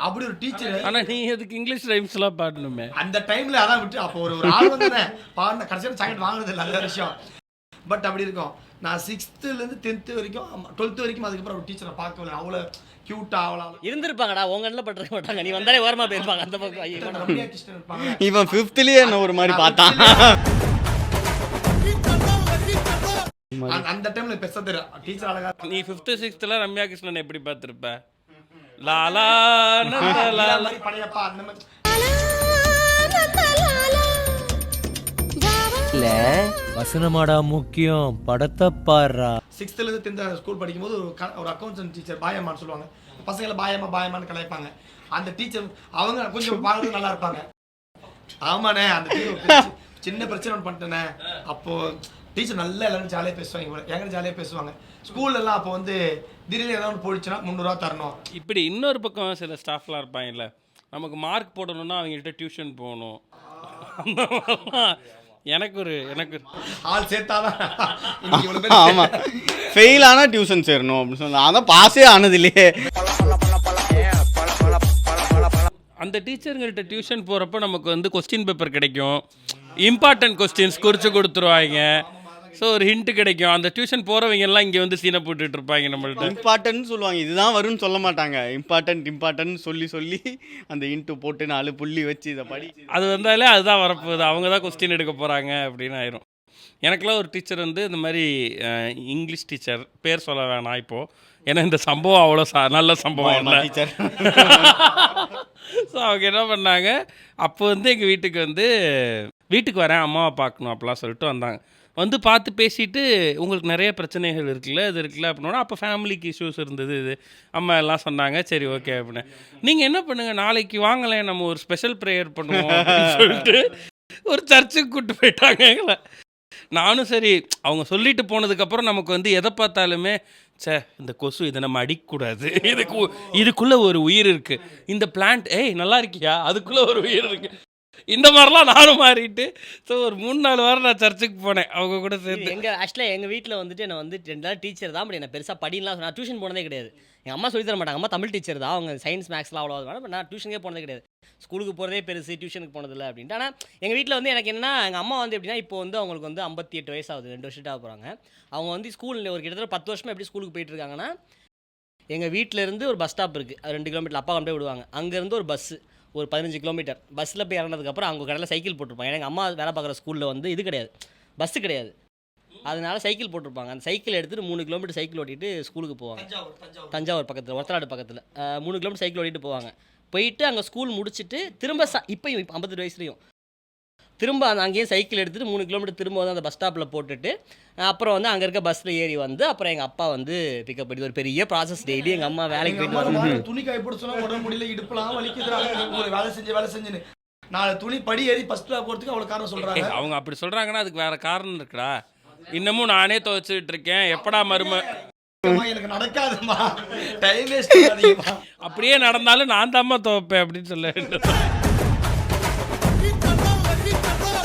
S7: அப்படி ஒரு டீச்சர்.
S6: ஆனால் நீ அதுக்கு இங்கிலீஷ் ரைம்ஸ்லாம் பாடணுமே.
S7: அந்த டைமில் அதான் விட்டு அப்போ ஒரு ஆள் வந்தேன் பாடின கடைசியாக சாக்லேட் வாங்கினது இல்லை, அந்த விஷயம். பட் அப்படி இருக்கும். நான் 6th-லேருந்து 10th வரைக்கும் 12th வரைக்கும் அதுக்கப்புறம் ஒரு டீச்சரை பார்க்கல. அவ்வளோ க்யூட்டாக அவ்வளோ
S8: இருந்திருப்பாங்கடா, உங்க கண்ணில் பட்டிருக்க மாட்டாங்க. நீ வந்தாலே ஓரமாக போயிருப்பாங்க அந்த பக்கம்.
S7: ரம்யா கிருஷ்ணன் இருப்பாங்க.
S12: இவன் 5th-லயே என்ன ஒரு மாதிரி பார்த்தான்.
S7: அந்த டைம்ல பெருசா தெரியும் டீச்சர் அழகா.
S6: நீ 5th 6th ரம்யா கிருஷ்ணன் எப்படி பார்த்துருப்ப? லாலா
S7: பழையப்பா அந்த மாதிரி
S9: இல்ல வசனமாடா முக்கியம், படத்தை பாடுறா.
S7: 6th-லேருந்து 10th ஸ்கூல் படிக்கும்போது ஒரு அக்கௌண்ட்ஸ் டீச்சர் பாயம்மான்னு சொல்லுவாங்க. பசங்களை பாயம்மான்னு கலாய்ப்பாங்க. அந்த டீச்சர் அவங்க கொஞ்சம் பார்க்கறது நல்லா இருப்பாங்க. ஆமாண்ணே, அந்த சின்ன பிரச்சனை ஒன்று பண்ணிட்டேனே. அப்போ டீச்சர் நல்லா எல்லாரும் ஜாலியாக பேசுவாங்க, எங்க ஜாலியாக பேசுவாங்க. ஸ்கூல்லலாம் அப்போ வந்து திடீர்னு ஏதாவது ஒன்று போயிடுச்சுன்னா 300 ரூபா தரணும்.
S6: இப்படி இன்னொரு பக்கம் சில ஸ்டாஃப்லாம் இருப்பாங்கல்ல, நமக்கு மார்க் போடணும்னா அவங்ககிட்ட டியூஷன் போகணும். எனக்கு
S7: ஆள் சேர்த்தாதான்.
S12: ஆமா, ஃபெயில் ஆனா டியூஷன் சேரணும் அப்படின்னு சொன்னா அதான் பாஸே ஆனது இல்லையே.
S6: அந்த டீச்சருங்கள்ட்ட டியூஷன் போகிறப்ப நமக்கு வந்து கொஸ்டின் பேப்பர் கிடைக்கும், இம்பார்ட்டன்ட் கொஸ்டின்ஸ் குறித்து கொடுத்துருவாங்க. ஸோ ஒரு ஹிண்ட்டு கிடைக்கும். அந்த டியூஷன் போகிறவங்க எல்லாம் இங்கே வந்து சீனை போட்டுட்டு இருப்பாங்க நம்மள்ட்ட.
S12: இம்பார்ட்டன்ட் சொல்லுவாங்க, இதுதான் வரும்னு சொல்ல மாட்டாங்க. இம்பார்ட்டன்ட் சொல்லி அந்த இன்ட்டு போட்டு 4 புள்ளி வச்சு இதை படி,
S6: அது வந்தாலே அதுதான் வரப்போகுது, அவங்க தான் கொஸ்டின் எடுக்க போகிறாங்க அப்படின்னு ஆயிரும். எனக்கெல்லாம் ஒரு டீச்சர் வந்து இந்த மாதிரி இங்கிலீஷ் டீச்சர், பேர் சொல்ல வேணாம் இப்போது, ஏன்னா இந்த சம்பவம் அவ்வளோ நல்ல சம்பவம் இல்லை
S12: டீச்சர்.
S6: ஸோ அவங்க என்ன பண்ணாங்க, அப்போ வந்து எங்கள் வீட்டுக்கு வரேன், அம்மாவை பார்க்கணும் அப்படிலாம் சொல்லிட்டு வந்தாங்க. வந்து பார்த்து பேசிட்டு, உங்களுக்கு நிறைய பிரச்சனைகள் இருக்குல்ல, இது இருக்குல்ல அப்படின்னா, அப்போ ஃபேமிலிக்கு இஷ்யூஸ் இருந்தது, இது அம்மா எல்லாம் சொன்னாங்க. சரி ஓகே அப்படின்னு, நீங்கள் என்ன பண்ணுங்கள், நாளைக்கு வாங்கலேன் நம்ம ஒரு ஸ்பெஷல் ப்ரேயர் பண்ணுவோம் அப்படின்னு சொல்லிட்டு ஒரு சர்ச்சுக்கு கூப்பிட்டு போயிட்டாங்க எங்களை. நானும் சரி, அவங்க சொல்லிட்டு போனதுக்கப்புறம் நமக்கு வந்து எதை பார்த்தாலுமே இந்த கொசு இதை நம்ம அடிக்கக்கூடாது, இதுக்குள்ளே ஒரு உயிர் இருக்குது, இந்த பிளான்ட் நல்லா இருக்கியா, அதுக்குள்ளே ஒரு உயிர் இருக்குது, இந்த மாதிரிலாம் நானும் மாறிட்டு. ஸோ ஒரு 3-4 வாரம் நான் சர்ச்சுக்கு போனேன் அவங்க கூட சேர்த்து.
S8: எங்கள் வீட்டில் வந்துட்டு என்னை வந்து 2 நாள் டீச்சர் தான், பட் என்ன பெருசாக படிலாம் நான் டியூஷன் போனதே கிடையாது. எங்கள் அம்மா சொல்லி தர மாட்டாங்க. அம்மா தமிழ் டீச்சர் தான், அவங்க சயின்ஸ் மேக்ஸ்லாம் அவ்வளோ வேணும். பட் நான் டியூஷனுக்கே போனதே கிடையாது. ஸ்கூலுக்கு போகிறதே பெருசு, டியூஷனுக்கு போனதில்லை அப்படின்ட்டு. ஆனால் எங்கள் வீட்டில் வந்து எனக்கு என்னன்னா, எங்கள் அம்மா வந்து எப்படின்னா, இப்போ வந்து அவங்களுக்கு வந்து 58 வயசு ஆகுது, 2 வருஷத்துக்கு ஆக போகிறாங்க. அவங்க வந்து ஸ்கூலில் ஒரு கிட்டத்தட்ட 10 வருஷமாக எப்படி ஸ்கூலுக்கு போயிட்டு இருக்காங்கன்னா, எங்கள் வீட்டிலேருந்து ஒரு பஸ் ஸ்டாப் இருக்குது, அது 2 கிலோமீட்டர், அப்பா கொண்டு போய் விடுவாங்க. அங்கேருந்து ஒரு பஸ்ஸு ஒரு 15 கிலோமீட்டர், பஸ்ஸில் போய் இறங்கினதுக்கப்புறம் அவங்க கடையில் சைக்கிள் போட்டிருப்பாங்க. ஏன்னா எங்கள் அம்மா வேலை பார்க்குற ஸ்கூலில் வந்து இது கிடையாது, பஸ்ஸு கிடையாது, அதனால சைக்கிள் போட்டிருப்பாங்க. அந்த சைக்கிள் எடுத்துகிட்டு 3 கிலோமீட்டர் சைக்கிள் ஓட்டிட்டு ஸ்கூலுக்கு போவாங்க. தஞ்சாவூர் பக்கத்தில், ஒத்தநாடு பக்கத்தில் 3 கிலோமீட்டர் சைக்கிள் ஓட்டிட்டு போவாங்க. போயிட்டு அங்கே ஸ்கூல் முடிச்சுட்டு திரும்ப இப்போயும் 52 வயசுலையும் திரும்ப அங்கேயே சைக்கிள் எடுத்துகிட்டு 3 கிலோமீட்டர் திரும்ப வந்து அந்த பஸ் ஸ்டாப்பில் போட்டுட்டு அப்புறம் வந்து அங்கே இருக்க பஸ்ஸில் ஏறி வந்து அப்புறம் எங்கள் அப்பா வந்து பிக்கப் பண்ணி, ஒரு பெரிய ப்ராசஸ். டெய்லி எங்கள் அம்மா வேலைக்கு போயிட்டு வருவாங்க.
S7: துணி காய போட்டு சொன்னா உடம்பு முடியல, இடுப்புலாம் வலிக்குதுறாங்க, உங்களுக்கு வேலை செஞ்சுன்னு 4 துணி படி ஏறி ஃபர்ஸ்ட் கிளாஸ் போகிறதுக்கு அவ்வளோ காரணம் சொல்கிறாங்க.
S6: அவங்க அப்படி சொல்கிறாங்கன்னா அதுக்கு வேறு காரணம் இருக்குடா. இன்னமும் நானே துவைச்சிட்டு இருக்கேன், எப்படா
S7: எனக்கு நடக்காதுமா, டைம் வேஸ்ட் பண்ணாதீங்கமா,
S6: அப்படியே நடந்தாலும் நான் தாம்மா துவைப்பேன் அப்படின்னு சொல்ல.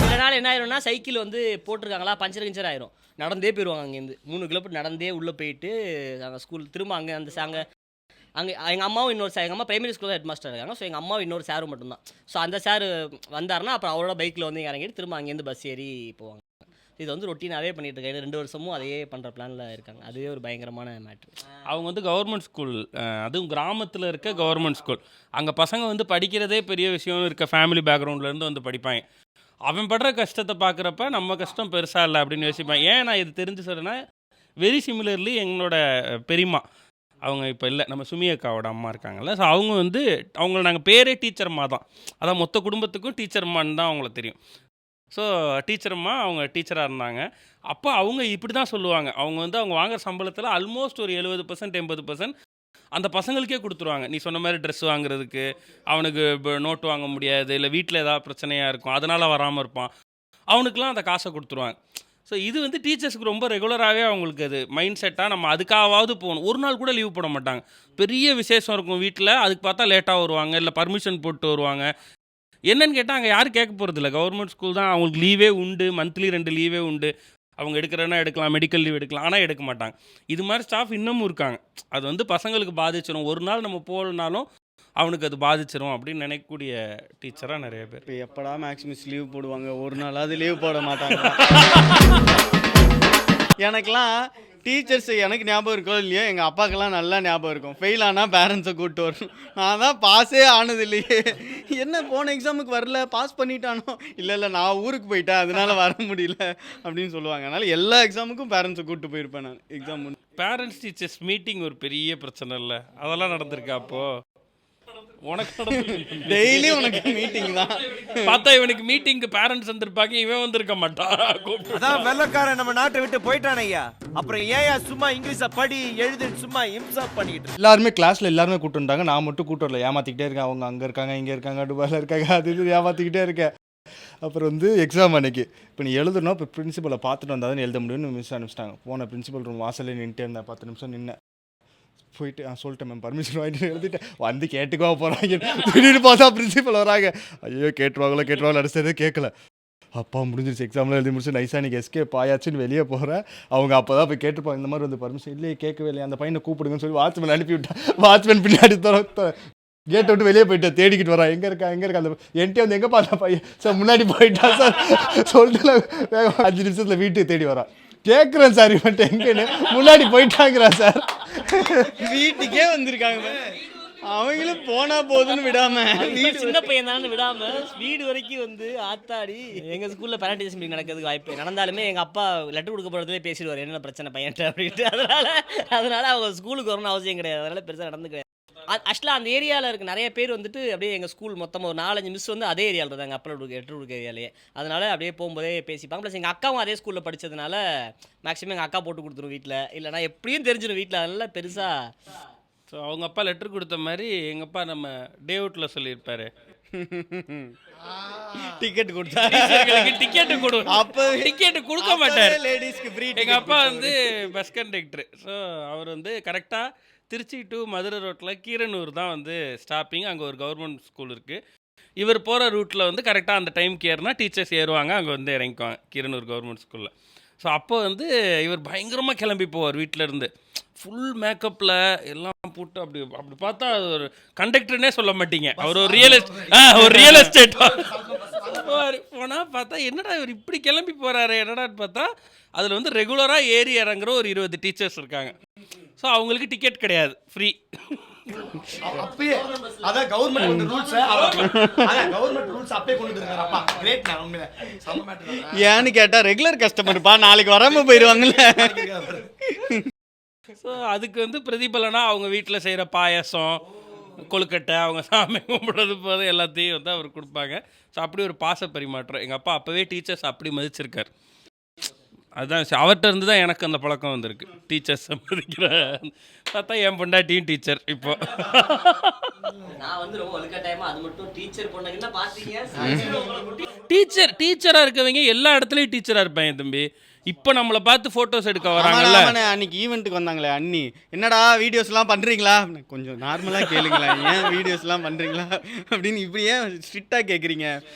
S8: சில நாள் என்ன ஆயிரும்னா, சைக்கிள் வந்து போட்டிருக்காங்களா, பஞ்சர் ஆயிரும், நடந்தே போயிடுவாங்க. அங்கேருந்து 3 கிலோமீட்டர் நடந்தே உள்ளே போயிட்டு அங்கே ஸ்கூல் திரும்ப அங்கே எங்கள் அம்மாவும் எங்கள் அம்மா பிரைமரி ஸ்கூலில் ஹெட் மாஸ்டர் இருக்காங்க. ஸோ எங்கள் அம்மாவும் இன்னொரு சாரும் மட்டும்தான். ஸோ அந்த சார் வந்தாருன்னா அப்புறம் அவரோட பைக்கில் வந்து இறங்கிட்டு திரும்ப அங்கேருந்து பஸ் ஏறி போவாங்க. இது வந்து ரொட்டீனாகவே பண்ணிட்டு இருக்காங்க. 2 வருஷமும் அதையே பண்ணுற பிளானில் இருக்காங்க. அதுவே ஒரு பயங்கரமான மேட்ரு.
S6: அவங்க வந்து கவர்மெண்ட் ஸ்கூல், அதுவும் கிராமத்தில் இருக்க கவர்மெண்ட் ஸ்கூல். அங்கே பசங்க வந்து படிக்கிறதே பெரிய விஷயம் இருக்க ஃபேமிலி பேக்ரவுண்ட்லேருந்து வந்து படிப்பாங்க. அவன் படுற கஷ்டத்தை பார்க்குறப்ப நம்ம கஷ்டம் பெருசாக இல்லை அப்படின்னு யோசிப்பான். ஏன் நான் இது தெரிஞ்சு சொல்கிறேன்னா, வெரி சிமிலர்லி எங்களோட பெரியம்மா, அவங்க இப்போ இல்லை, நம்ம சுமி அக்காவோட அம்மா இருக்காங்கல்ல, ஸோ அவங்க வந்து அவங்கள நாங்கள் பேரே டீச்சர் அம்மா தான், அதான் மொத்த குடும்பத்துக்கும் டீச்சர் அம்மான்னு தான் அவங்கள தெரியும். ஸோ டீச்சர் அம்மா அவங்க டீச்சராக இருந்தாங்க. அப்போ அவங்க இப்படி தான் சொல்லுவாங்க, அவங்க வந்து அவங்க வாங்குற சம்பளத்தில் ஆல்மோஸ்ட் ஒரு 70% 80% அந்த பசங்களுக்கே கொடுத்துருவாங்க. நீ சொன்ன மாதிரி ட்ரெஸ் வாங்குறதுக்கு, அவனுக்கு நோட்டு வாங்க முடியாது, இல்லை வீட்டில் ஏதாவது பிரச்சனையாக இருக்கும் அதனால் வராமல் இருப்பான், அவனுக்குலாம் அந்த காசை கொடுத்துருவாங்க. ஸோ இது வந்து டீச்சர்ஸுக்கு ரொம்ப ரெகுலராகவே அவங்களுக்கு அது மைண்ட் செட்டாக நம்ம அதுக்காவது போகணும். ஒரு நாள் கூட லீவ் போட மாட்டாங்க. பெரிய விசேஷம் இருக்கும் வீட்டில், அதுக்கு பார்த்தா லேட்டாக வருவாங்க, இல்லை பர்மிஷன் போட்டு வருவாங்க. என்னன்னு கேட்டால் அங்கே யாரும் கேட்க போகிறது இல்லை. கவர்மெண்ட் ஸ்கூல் தான், அவங்களுக்கு லீவே உண்டு, மந்த்லி 2 லீவே உண்டு. அவங்க எடுக்கிறன்னா எடுக்கலாம், மெடிக்கல் லீவ் எடுக்கலாம், ஆனால் எடுக்க மாட்டாங்க. இது மாதிரி ஸ்டாஃப் இன்னமும் இருக்காங்க. அது வந்து பசங்களுக்கு பாதிச்சிடும். ஒரு நாள் நம்ம போகலனாலும் அவனுக்கு அது பாதிச்சிடும் அப்படின்னு நினைக்கக்கூடிய டீச்சராக நிறைய பேர்.
S12: இப்போ எப்படா மேக்ஸிமஸ் லீவ் போடுவாங்க, ஒரு நாளாவது லீவ் போட மாட்டாங்க. எனக்கெல்லாம் டீச்சர்ஸ் எனக்கு ஞாபகம் இருக்கோ இல்லையோ, எங்கள் அப்பாக்கெல்லாம் நல்லா ஞாபகம் இருக்கும். ஃபெயில் ஆனால் பேரண்ட்ஸை கூப்பிட்டு வரணும். நான் தான் பாஸே ஆனது இல்லையே, என்ன போன எக்ஸாமுக்கு வரல, பாஸ் பண்ணிட்டானோ, இல்லை நான் ஊருக்கு போயிட்டேன் அதனால வர முடியல அப்படின்னு சொல்லுவாங்க. அதனால் எல்லா எக்ஸாமுக்கும் பேரண்ட்ஸை கூப்பிட்டு போயிருப்பேன் நான் எக்ஸாம்.
S6: பேரண்ட்ஸ் டீச்சர்ஸ் மீட்டிங் ஒரு பெரிய பிரச்சனை இல்லை, அதெல்லாம் நடந்திருக்கா? அப்போது உனக்கு
S12: டெய்லி உனக்கு மீட்டிங் தான்.
S6: பார்த்தா இவனுக்கு மீட்டிங்க்கு பேரண்ட்ஸ் வந்திருப்பாங்க, இவன் வந்திருக்க மாட்டான்.
S9: அதான் வெள்ளக்காரன் நம்ம நாட்டை விட்டு போயிட்டான் ஐயா. அப்புறம் ஏன் சும்மா இங்கிலீஷை படி எழுது சும்மா இம்சா பண்ணிக்கிட்டு
S10: எல்லாருமே கிளாஸில் எல்லாருமே கூப்பிட்டு வந்தாங்க, நான் மட்டும் கூப்பிட்டு வரல. ஏமாற்றிக்கிட்டே இருக்கேன். அவங்க அங்கே இருக்காங்க, இங்கே இருக்காங்க, துபாயில் இருக்காங்க, அது இது ஏமாற்றிக்கிட்டே இருக்கேன். அப்புறம் வந்து எக்ஸாம் அன்னைக்கு இப்போ நீ எழுதணும், இப்போ பிரின்சிபலை பார்த்துட்டு வந்தால் தான் எழுத முடியும்னு மிஸ் அனுப்பிச்சிட்டாங்க. போன பிரின்சிபல் ரூம் வாசலே நின்றுட்டே இருந்தேன். 10 நிமிஷம் நின்னேன். போயிட்டு சொல்லிட்டேன் மேம், பர்மிஷன் வாங்கிட்டு எழுதிட்டேன். வந்து கேட்டுக்கோ போகிறாங்க. திடீர்னு பார்த்தா பிரின்சிபல் வராங்க. ஐயோ கேட்டுருவாங்களோ அடிச்சதே கேட்கல. அப்பா முடிஞ்சிருச்சு, எக்ஸாம்லாம் எழுதி முடிச்சு நைஸாக நீங்கள் எஸ்கேப் ஆயாச்சுன்னு வெளியே போகிறேன். அவங்க அப்போ தான் போய் கேட்டுருப்பாங்க, இந்த மாதிரி வந்து பர்மிஷன் இல்லையே, கேட்கவே இல்லையா, அந்த பையனை கூப்பிடுங்கன்னு சொல்லி வாட்ச்மேன் அனுப்பி விட்டேன். வாட்ச்மேன் பின்னாடி கேட்டை விட்டு வெளியே போயிட்டேன். தேடிக்கிட்டு வரேன், எங்கே இருக்கா அந்த என்கிட்ட வந்து எங்கே பார்த்தா பையன் சார் முன்னாடி போயிட்டான் சார் சொல்லிட்டு 5 நிமிஷத்தில் வீட்டுக்கு தேடி வரான். கேட்குறேன் சார் இவன்ட்டு எங்கன்னு, முன்னாடி போயிட்டாங்கிறான் சார்.
S12: வீட்டுக்கே வந்திருக்காங்க. அவங்களும் போனா போதுன்னு விடாம,
S8: சின்ன பையன் தானே விடாம வீடு வரைக்கும் வந்து ஆத்தாடி. எங்க ஸ்கூல்ல பேரண்ட் டீச்சர்ஸ் மீட்டிங் நடக்கிறதுக்கு வாய்ப்பு நடந்தாலுமே எங்க அப்பா லெட்டர் கொடுக்க போறதுலேயே பேசிடுவார், என்ன பிரச்சனை பையன்ட்டு அப்படின்ட்டு. அதனால அவங்க ஸ்கூலுக்கு வரணும்னு அவசியம் கிடையாது. அதனால பெருசாக நடந்து கிடையாது. ஆக்சுவலாக அந்த ஏரியாவில் இருக்க நிறைய பேர் வந்துட்டு அப்படியே எங்கள் ஸ்கூல் மொத்தமாக ஒரு 4-5 மிஸ் வந்து அதே ஏரியாவில் இருந்தாங்க, அப்பளம் எட்டூருக்கு ஏரியாலேயே. அதனால அப்படியே போகும்போதே பேசிப்பாங்க. ப்ளஸ் எங்கள் அக்காவும் அதே ஸ்கூலில் படித்ததுனால மேக்ஸிமம் எங்கள் அக்கா போட்டு கொடுத்துரும் வீட்டில், இல்லைனா எப்படியும் தெரிஞ்சிடும் வீட்டில். அதனால பெருசாக
S6: ஸோ அவங்க அப்பா லெட்டர் கொடுத்த மாதிரி எங்கள் அப்பா நம்ம டே அவுட்டில் சொல்லியிருப்பாரு,
S12: டிக்கெட் கொடுத்தா
S6: டிக்கெட்டு கொடு.
S12: அப்போ
S6: டிக்கெட்டு கொடுக்க மாட்டார்
S12: லேடிஸ்க்கு ஃப்ரீ.
S6: எங்கள் அப்பா வந்து பஸ் கண்டக்டர். ஸோ அவர் வந்து கரெக்டாக திருச்சி டு மதுரை ரோட்டில் கீரனூர் தான் வந்து ஸ்டாப்பிங். அங்கே ஒரு கவர்மெண்ட் ஸ்கூல் இருக்குது. இவர் போகிற ரூட்டில் வந்து கரெக்டாக அந்த டைம்க்கு ஏறினா டீச்சர்ஸ் ஏறுவாங்க, அங்கே வந்து இறங்கிக்குவாங்க கீரனூர் கவர்மெண்ட் ஸ்கூலில். ஸோ அப்போ வந்து இவர் பயங்கரமாக கிளம்பி போவார் வீட்டிலேருந்து, ஃபுல் மேக்கப்பில் எல்லாம் போட்டு. அப்படி பார்த்தா ஒரு கண்டக்டர்னே சொல்ல மாட்டீங்க, அவர் ஒரு ரியல் எஸ்டேட் போனால் பார்த்தா என்னடா இவர் இப்படி கிளம்பி போகிறாரு என்னடான்னு பார்த்தா அதில் வந்து ரெகுலராக ஏறி இறங்குற ஒரு 20 டீச்சர்ஸ் இருக்காங்க. ஸோ அவங்களுக்கு டிக்கெட் கிடையாது, ஃப்ரீ.
S7: அப்பயே அதான் கவர்மெண்ட் ரூல்ஸ், அதான் கவர்மெண்ட் ரூல்ஸ் அப்பயே கொண்டு வந்திருக்காரு. அப்பா கிரேட். நான் உண்மையில சம மேட்டர்.
S12: ஏன்னு கேட்டால் ரெகுலர் கஸ்டமர்ப்பா, நாளைக்கு வராமல் போயிடுவாங்கல்ல.
S6: ஸோ அதுக்கு வந்து பிரதிபலனா அவங்க வீட்டில் செய்கிற பாயசம், கொழுக்கட்டை, அவங்க சாமி கும்பிடுறது போது எல்லாத்தையும் வந்து அவர் கொடுப்பாங்க. ஸோ அப்படி ஒரு பாச பரிமாற்றம். எங்கள் அப்பா அப்போவே டீச்சர்ஸ் அப்படி மதிச்சிருக்கார். அதுதான் அவர்கிட்ட இருந்து தான் எனக்கு அந்த பழக்கம் வந்திருக்கு, டீச்சர்ஸ் மதிக்கிற. பார்த்தா என் பொண்டாட்டியும் டீச்சர். இப்போ
S8: நான் வந்து ரொம்ப வலுக்கட்டாயமாக அது மட்டும் டீச்சர் பொண்ணுங்கன்னா பார்த்தீங்க.
S6: டீச்சராக இருக்கவங்க எல்லா இடத்துலையும் டீச்சராக இருப்பாங்க தம்பி. இப்போ நம்மளை பார்த்து ஃபோட்டோஸ் எடுக்க வராங்கல்ல.
S12: அன்னைக்கு ஈவெண்ட்டுக்கு வந்தாங்களே அண்ணி, என்னடா வீடியோஸ்லாம் பண்ணுறீங்களா, கொஞ்சம் நார்மலாக கேளுங்களா, ஏன் வீடியோஸ்லாம் பண்ணுறீங்களா அப்படின்னு இப்படியே ஸ்ட்ரிக்டாக கேட்குறீங்க.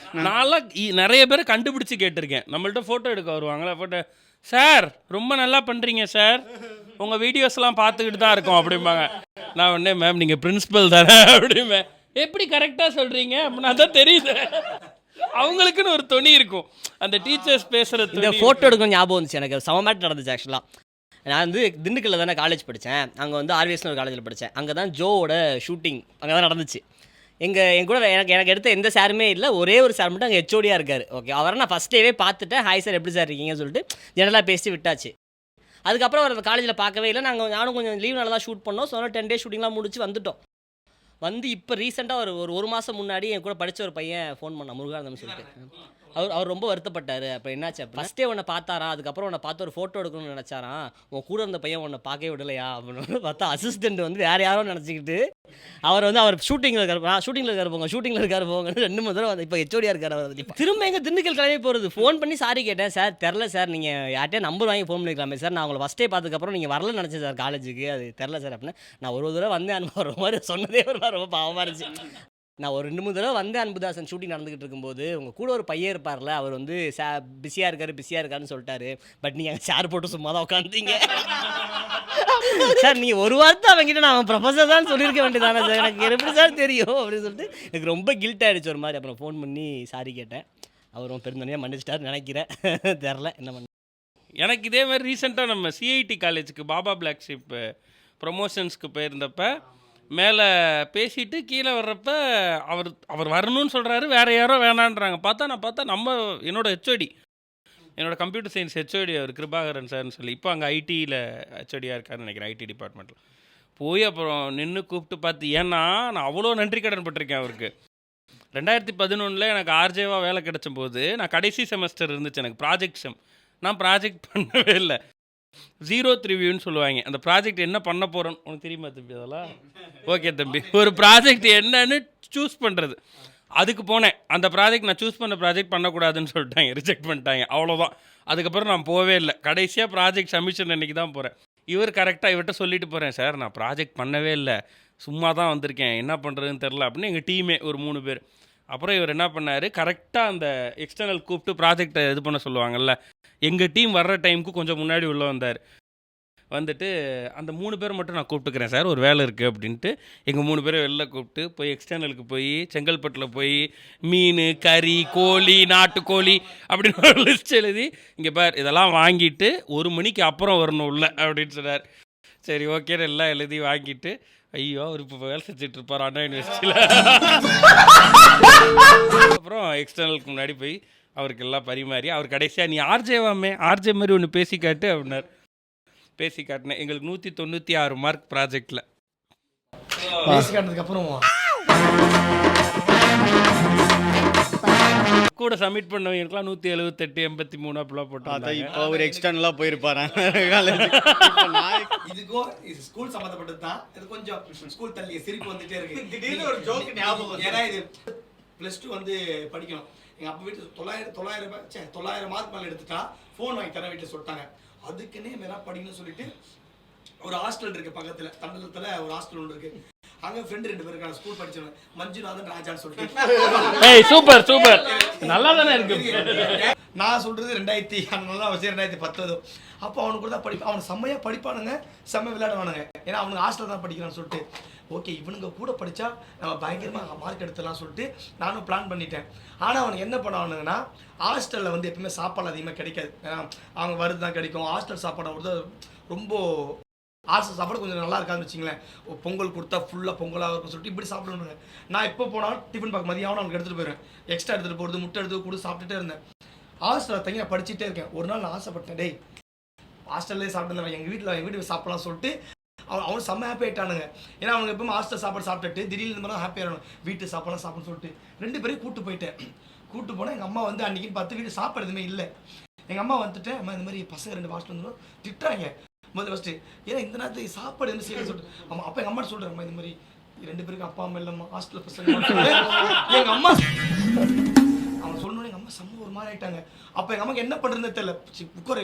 S6: நான்லாம் நிறைய பேரை கண்டுபிடிச்சி கேட்டிருக்கேன். நம்மள்ட்ட ஃபோட்டோ எடுக்க வருவாங்களா, ஃபோட்டோ சார் ரொம்ப நல்லா பண்ணுறீங்க சார், உங்கள் வீடியோஸ்லாம் பார்த்துக்கிட்டு தான் இருக்கோம் அப்படிம்பாங்க. நான் உடனே மேம் நீங்கள் பிரின்சிபல் தானே அப்படிம்பேன். எப்படி கரெக்டாக சொல்கிறீங்க அப்படின்னா தான் தெரியுது. அவங்களுக்குன்னு ஒரு துணி இருக்கும், அந்த டீச்சர்ஸ் பேசுகிறது.
S8: இந்த ஃபோட்டோ எடுக்கணும் ஞாபகம் வந்துச்சு எனக்கு. சமமேட் நடந்துச்சு ஆக்சுவலாக. நான் வந்து திண்டுக்கல்ல தானே காலேஜ் படித்தேன். அங்கே வந்து ஆர்விஎஸ்னு ஒரு காலேஜில் படித்தேன். அங்கே தான் ஜோவோட ஷூட்டிங் அங்கே தான் நடந்துச்சு. என் கூட எனக்கு எடுத்த எந்த சாருமே இல்லை, ஒரே ஒரு சார் மட்டும் அங்கே ஹெச்ஓடியாக இருக்கார். ஓகே, அவரை நான் ஃபஸ்ட் டேவே பார்த்துட்டேன். ஹாய் சார் எப்படி சார் இருக்கீங்கன்னு சொல்லிட்டு ஜெனரலாக பேசி விட்டாச்சு. அதுக்கப்புறம் அவர் அந்த காலேஜில் பார்க்கவே இல்லை. நானும் கொஞ்சம் லீவ் நல்லா தான் ஷூட் பண்ணோம். ஸோ 10 டேஸ் ஷூட்டிங்லாம் முடிச்சு வந்துட்டோம். வந்து இப்போ ரீசெண்டாக ஒரு மாதம் முன்னாடி என் கூட படித்த ஒரு பையன் ஃபோன் பண்ணான், முருகானந்தம்னு சொல்லிட்டு. அவர் ரொம்ப வருத்தப்பட்டார். அப்போ என்னாச்சு அப்போ ஃபஸ்ட்டே உன்னை பார்த்தாரா, அதுக்கப்புறம் உன்னை பார்த்து ஒரு ஃபோட்டோ எடுக்கணும்னு நினச்சாராம். உன் கூட இருந்த பையன் உன்னை பார்க்கவே விடலையா அப்படின்னு பார்த்தா அசிஸ்டண்ட் வந்து வேறு யாரோ நினச்சிக்கிட்டு அவர் ஷூட்டிங்கில் இருக்காரு போங்க 2-3 தடவை வந்து இப்போ ஹெச்ஓடியாக இருக்கார். அவர் திரும்ப எங்கள் திண்டுக்கல் கிளம்பி போகிறது. ஃபோன் பண்ணி சாரி கேட்டேன். சார் தெரில சார், நீங்கள் யார்கிட்டயா நம்பர் வாங்கி ஃபோன் பண்ணிக்கலாமே சார், நான் உங்களை ஃபஸ்ட்டே பார்த்ததுக்கப்புறம் நீங்கள் வரலன்னு நினச்சேன் சார் காலேஜுக்கு, அது தெரில சார் அப்படின்னு. நான் ஒரு தடவை வந்தேன் அனுபவம் மாதிரி சொன்னதே ஒரு ரொம்ப பாவமாக இருந்துச்சு. நான் ஒரு 2-3 தடவை வந்தேன் அன்புதாசன் ஷூட்டிங் நடந்துகிட்டு இருக்கும்போது, உங்கள் கூட ஒரு பையன் இருப்பார்ல, அவர் வந்து பிஸியாக இருக்காருன்னு சொல்லிட்டாரு. பட் நீங்கள் அங்கே சேர் போட்டு சும்மா தான் உட்காந்துட்டீங்க சார். நீங்கள் ஒரு வார்த்தை அவங்ககிட்ட நான் அவன் ப்ரொஃபஸர் தான் சொல்லியிருக்க வேண்டியதானே சார், எனக்கு எப்படி சார் தெரியும் அப்படின்னு சொல்லிட்டு எனக்கு ரொம்ப கில்ட் ஆகிடுச்சு ஒரு மாதிரி. அப்புறம் ஃபோன் பண்ணி சாரி கேட்டேன். அவரும் பெருந்தனையாக மன்னிச்சிட்டாரு நினைக்கிறேன். தெரில என்ன பண்ண.
S6: எனக்கு இதே மாதிரி ரீசெண்டாக நம்ம சிஐடி காலேஜுக்கு பாபா பிளாக் ஷிப் ப்ரொமோஷன்ஸ்க்கு போயிருந்தப்ப மேலே பேசிட்டு கீழே வர்றப்ப அவர் வரணும்னு சொல்கிறாரு, வேறு யாரோ வேணான்றாங்க. பார்த்தா நம்ம என்னோட ஹெச்ஓடி, என்னோட கம்ப்யூட்டர் சயின்ஸ் ஹெச்ஓடி அவர் கிருபாகரன் சார்னு சொல்லி இப்போ அங்கே ஐடியில் ஹெச்ஓடியாக இருக்காருன்னு நினைக்கிறேன், ஐடி டிபார்ட்மெண்ட்டில். போய் அப்புறம் நின்று கூப்பிட்டு பார்த்து, ஏன்னா நான் அவ்வளோ நன்றி கடன் பட்டிருக்கேன் அவருக்கு. 2011 எனக்கு ஆர்ஜேவாக வேலை கிடைச்ச போது நான் கடைசி செமஸ்டர் இருந்துச்சு எனக்கு ப்ராஜெக்ட் செம். நான் ப்ராஜெக்ட் பண்ணவே இல்லை. 0th ரிவ்யூன்னு சொல்லுவாங்க. அந்த ப்ராஜெக்ட் என்ன பண்ண போகிறோன்னு உனக்கு தெரியுமா தம்பி? அதெல்லாம் ஓகே தம்பி, ஒரு ப்ராஜெக்ட் என்னன்னு சூஸ் பண்ணுறது. அதுக்கு போனேன். அந்த ப்ராஜெக்ட் நான் சூஸ் பண்ண ப்ராஜெக்ட் பண்ணக்கூடாதுன்னு சொல்லிட்டாங்க, ரிஜெக்ட் பண்ணிட்டாங்க, அவ்வளோதான். அதுக்கப்புறம் நான் போகவே இல்லை. கடைசியாக ப்ராஜெக்ட் சப்மிஷன் அன்றைக்கி தான் போகிறேன். இவர் கரெக்டாக இவர்கிட்ட சொல்லிட்டு போகிறேன், சார் நான் ப்ராஜெக்ட் பண்ணவே இல்லை, சும்மா தான் வந்திருக்கேன், என்ன பண்ணுறதுன்னு தெரில அப்படின்னு. எங்கள் டீமே ஒரு 3 பேர். அப்புறம் இவர் என்ன பண்ணார், கரெக்டாக அந்த எக்ஸ்டர்னல் கூப்பிட்டு ப்ராஜெக்டை இது பண்ண சொல்லுவாங்கள்ல, எங்கள் டீம் வர்ற டைமுக்கு கொஞ்சம் முன்னாடி உள்ளே வந்தார். வந்துட்டு அந்த 3 பேர் மட்டும் நான் கூப்பிட்டுக்கிறேன் சார், ஒரு வேலை இருக்குது அப்படின்ட்டு எங்கள் 3 பேரை வெளில கூப்பிட்டு போய் எக்ஸ்டர்னலுக்கு போய் செங்கல்பட்டில் போய் மீன், கறி, கோழி, நாட்டுக்கோழி அப்படின்னு ஒரு லிஸ்ட் எழுதி, இங்கே பார் இதெல்லாம் வாங்கிட்டு 1 மணிக்கு அப்புறம் வரணும் உள்ள அப்படின்னு சொன்னார். சரி ஓகேன்னு எல்லாம் எழுதி வாங்கிட்டு, ஐயோ அவர் இப்போ வேலை செஞ்சுட்டு இருப்பார் அண்ணா யூனிவர்சிட்டியில். அப்புறம் எக்ஸ்டர்னலுக்கு முன்னாடி போய் அவருக்கு எல்லாம் பரிமாறி, அவர் கடைசியாக நீ ஆர்ஜே மாதிரி ஒன்று பேசி காட்டு அப்படின்னார். பேசி காட்டினேன். எங்களுக்கு 196 மார்க் ப்ராஜெக்டில்.
S7: பேசி காட்டினதுக்கு அப்புறம்
S6: கூட சப்மிட் பண்ணவங்களுக்குலாம் 178, 83 அப்படிலாம் போட்டு.
S12: இப்போ ஒரு எக்ஸ்டர்னலாக போயிருப்பாரு.
S7: இதுக்கும் இது ஸ்கூல் சம்மந்தப்பட்டது தான். இது கொஞ்சம் ஸ்கூல் தள்ளி சிரிப்பு வந்துட்டே இருக்கு. திடீர்னு ஒரு ஜோக் ஞாபகம். ஏன்னா இது +2 வந்து படிக்கணும். எங்கள் அப்பா வீட்டு 900 மார்க் மேலே எடுத்துட்டா ஃபோன் வாங்கி தர வீட்டில் சொல்லிட்டாங்க. அதுக்குன்னே மேலே படிக்கணும்னு சொல்லிட்டு ஒரு ஹாஸ்டல் இருக்குது பக்கத்தில், தண்டலத்தில் ஒரு ஹாஸ்டல் ஒன்று இருக்குது. அங்கே ஃப்ரெண்டு 2 பேர் இருக்காங்க, ஸ்கூல் படிச்சவங்க, மஞ்சுநாதன் ராஜான்னு சொல்லிட்டு.
S6: சூப்பர் நல்லா தானே இருக்கு.
S7: நான் சொல்கிறது 2010. அப்போ அவனுக்கு கூட தான் படிப்பான். அவன் செம்மையாக படிப்பானுங்க, செம்ம விளையாடுவானுங்க. ஏன்னா அவனுக்கு ஹாஸ்டல் தான் படிக்கிறான்னு சொல்லிட்டு, ஓகே இவனுங்க கூட படித்தா நம்ம பயங்கரமாக மார்க் எடுத்துடலாம் சொல்லிட்டு நானும் பிளான் பண்ணிட்டேன். ஆனால் அவனுக்கு என்ன பண்ணுவானுங்கன்னா, ஹாஸ்டலில் வந்து எப்பவுமே சாப்பாடு அதிகமாக கிடைக்காது. ஏன்னா அவங்க வருது தான் கிடைக்கும். ஹாஸ்டல் சாப்பாடு வந்து ரொம்ப ஹாஸ்டல் சாப்பாடு கொஞ்சம் நல்லா இருக்காதுன்னு வச்சிங்களேன். பொங்கல் கொடுத்தா ஃபுல்லாக பொங்கலாக இருக்குன்னு சொல்லிட்டு இப்படி சாப்பிடணுங்க. நான் எப்போ போனாலும் டிஃபன் பாக் மதியம் அவனுக்கு எடுத்துகிட்டு போயிடுவேன். எக்ஸ்ட்ரா எடுத்துகிட்டு போகிறது, முட்டை எடுத்து கூட சாப்பிட்டுட்டே இருந்தேன். ஹாஸ்டலில் தங்கி நான் படிச்சுட்டே இருக்கேன். ஒரு நாள் நான் ஆசைப்பட்டேன், டேய் ஹாஸ்டல்லே சாப்பிட்டு எங்கள் வீட்டுக்கு சாப்பிடலாம் சொல்லிட்டு அவனுக்கு செம்ம ஹாப்பி ஆகிட்டானுங்க. ஏன்னா அவங்க எப்பவுமே ஹாஸ்டல் சாப்பாடு சாப்பிட்டுட்டு திடீர்னு இந்த மாதிரி ஹாப்பி ஆகணும், வீட்டு சாப்பாடுலாம் சாப்பிட்ணும்னு சொல்லிட்டு 2 பேரையும் கூப்பிட்டு போயிட்டேன். கூப்பிட்டு போனால் எங்கள் அம்மா வந்து அன்றைக்கி 10 வீட்டு சாப்பாடு எதுவுமே இல்லை. எங்கள் அம்மா வந்துட்டு, அம்மா இந்த மாதிரி பசங்க 2 ஹாஸ்டல் வந்து திட்டுறாங்க. ஃபஸ்ட்டு ஏன்னா இந்த நேரத்துக்கு சாப்பாடு என்ன செய்யணும்னு சொல்லிட்டு அம்மா அப்போ எங்கள் அம்மா சொல்கிறேன், அம்மா இந்த மாதிரி 2 பேருக்கு அப்பா அம்மா இல்லைம்மா ஹாஸ்டலில் பசங்க. எங்கள் அம்மா அவன் சொன்னோன்னே எங்கள் அம்மா செம்ம ஒரு மாதிரி ஆகிட்டாங்க. அப்போ எங்கள் அம்மாவுக்கு என்ன பண்ணுறதுன்னு தெரியல.